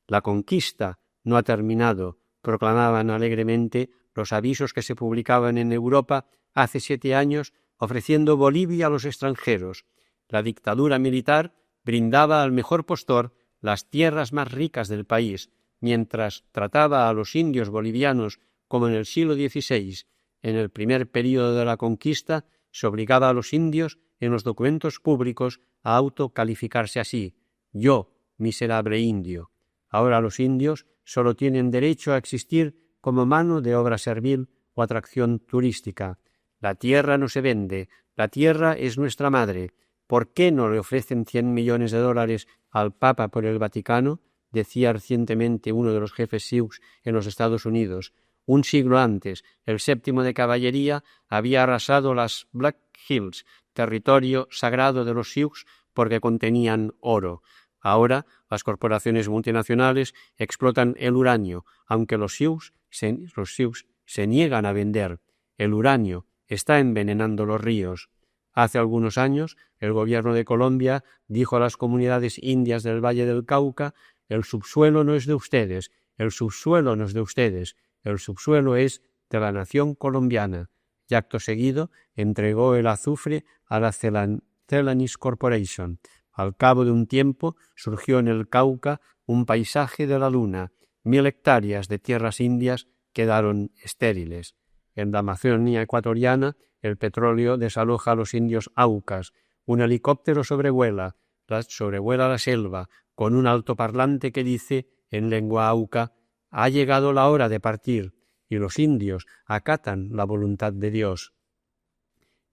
La conquista no ha terminado, proclamaban alegremente los avisos que se publicaban en Europa hace 7 años ofreciendo Bolivia a los extranjeros. La dictadura militar brindaba al mejor postor las tierras más ricas del país, mientras trataba a los indios bolivianos como en el siglo XVI. En el primer período de la conquista se obligaba a los indios en los documentos públicos a autocalificarse así: yo, miserable indio. Ahora los indios solo tienen derecho a existir como mano de obra servil o atracción turística. La tierra no se vende, la tierra es nuestra madre. ¿Por qué no le ofrecen 100 millones de dólares al Papa por el Vaticano?, decía recientemente uno de los jefes Sioux en los Estados Unidos. Un siglo antes, el 7º de Caballería había arrasado las Black Hills, territorio sagrado de los Sioux, porque contenían oro. Ahora, las corporaciones multinacionales explotan el uranio, aunque los Sioux se niegan a vender. El uranio está envenenando los ríos. Hace algunos años, el gobierno de Colombia dijo a las comunidades indias del Valle del Cauca: el subsuelo no es de ustedes, el subsuelo no es de ustedes, el subsuelo es de la nación colombiana, y acto seguido entregó el azufre a la Celanese Corporation. Al cabo de un tiempo surgió en el Cauca un paisaje de la luna. 1000 hectáreas de tierras indias quedaron estériles. En la Amazonia ecuatoriana el petróleo desaloja a los indios aucas. Un helicóptero sobrevuela la selva con un altoparlante que dice en lengua auca: «Ha llegado la hora de partir», y los indios acatan la voluntad de Dios.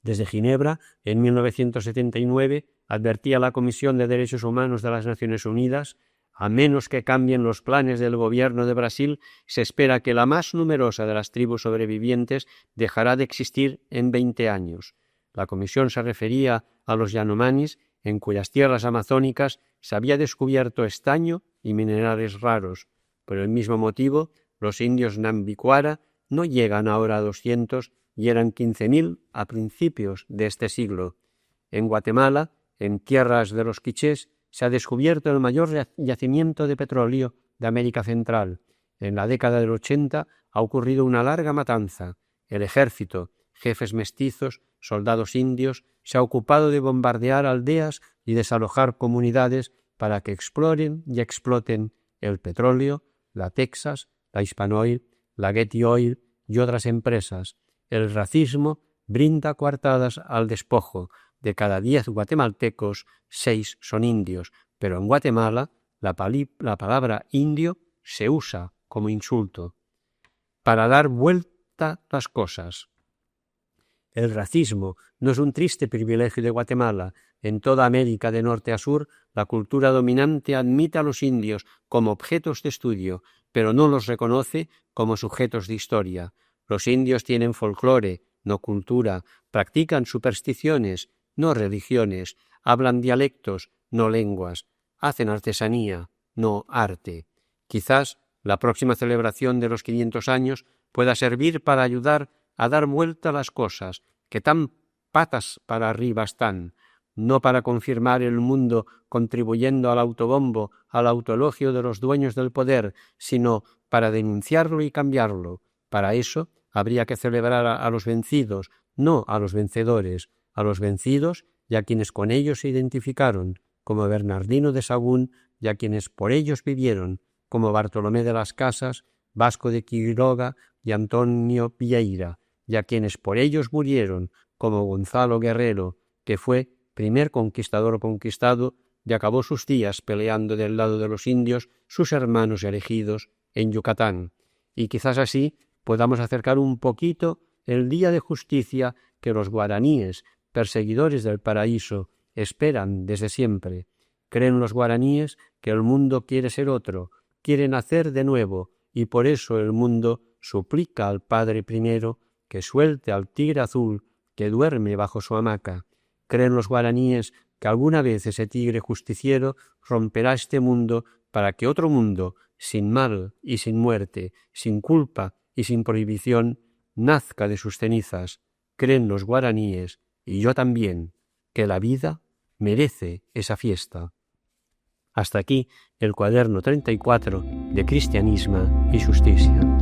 Desde Ginebra, en 1979, advertía la Comisión de Derechos Humanos de las Naciones Unidas: a menos que cambien los planes del gobierno de Brasil, se espera que la más numerosa de las tribus sobrevivientes dejará de existir en 20 años. La comisión se refería a los Yanomamis, en cuyas tierras amazónicas se había descubierto estaño y minerales raros. Por el mismo motivo, los indios Nambicuara no llegan ahora a 200 y eran 15.000 a principios de este siglo. En Guatemala, en tierras de los quichés, se ha descubierto el mayor yacimiento de petróleo de América Central. En la década del 80 ha ocurrido una larga matanza. El ejército, jefes mestizos, soldados indios, se ha ocupado de bombardear aldeas y desalojar comunidades para que exploren y exploten el petróleo, la Texas, la Hispanoil, la Getty Oil y otras empresas. El racismo brinda coartadas al despojo. De cada 10 guatemaltecos, 6 son indios, pero en Guatemala la palabra indio se usa como insulto. Para dar vuelta a las cosas. El racismo no es un triste privilegio de Guatemala. En toda América de norte a sur, la cultura dominante admite a los indios como objetos de estudio, pero no los reconoce como sujetos de historia. Los indios tienen folclore, no cultura, practican supersticiones, no religiones, hablan dialectos, no lenguas, hacen artesanía, no arte. Quizás la próxima celebración de los 500 años pueda servir para ayudar a dar vuelta a las cosas, que tan patas para arriba están, no para confirmar el mundo contribuyendo al autobombo, al autoelogio de los dueños del poder, sino para denunciarlo y cambiarlo. Para eso habría que celebrar a los vencidos, no a los vencedores, a los vencidos y a quienes con ellos se identificaron, como Bernardino de Sahagún, y a quienes por ellos vivieron, como Bartolomé de las Casas, Vasco de Quiroga y Antonio Vieira, y a quienes por ellos murieron, como Gonzalo Guerrero, que fue primer conquistador conquistado y acabó sus días peleando del lado de los indios, sus hermanos elegidos, en Yucatán. Y quizás así podamos acercar un poquito el día de justicia que los guaraníes, perseguidores del paraíso, esperan desde siempre. Creen los guaraníes que el mundo quiere ser otro, quiere nacer de nuevo, y por eso el mundo suplica al Padre primero que suelte al tigre azul que duerme bajo su hamaca. Creen los guaraníes que alguna vez ese tigre justiciero romperá este mundo para que otro mundo, sin mal y sin muerte, sin culpa y sin prohibición, nazca de sus cenizas. Creen los guaraníes, y yo también, que la vida merece esa fiesta. Hasta aquí el cuaderno 34 de Cristianisme y Justícia.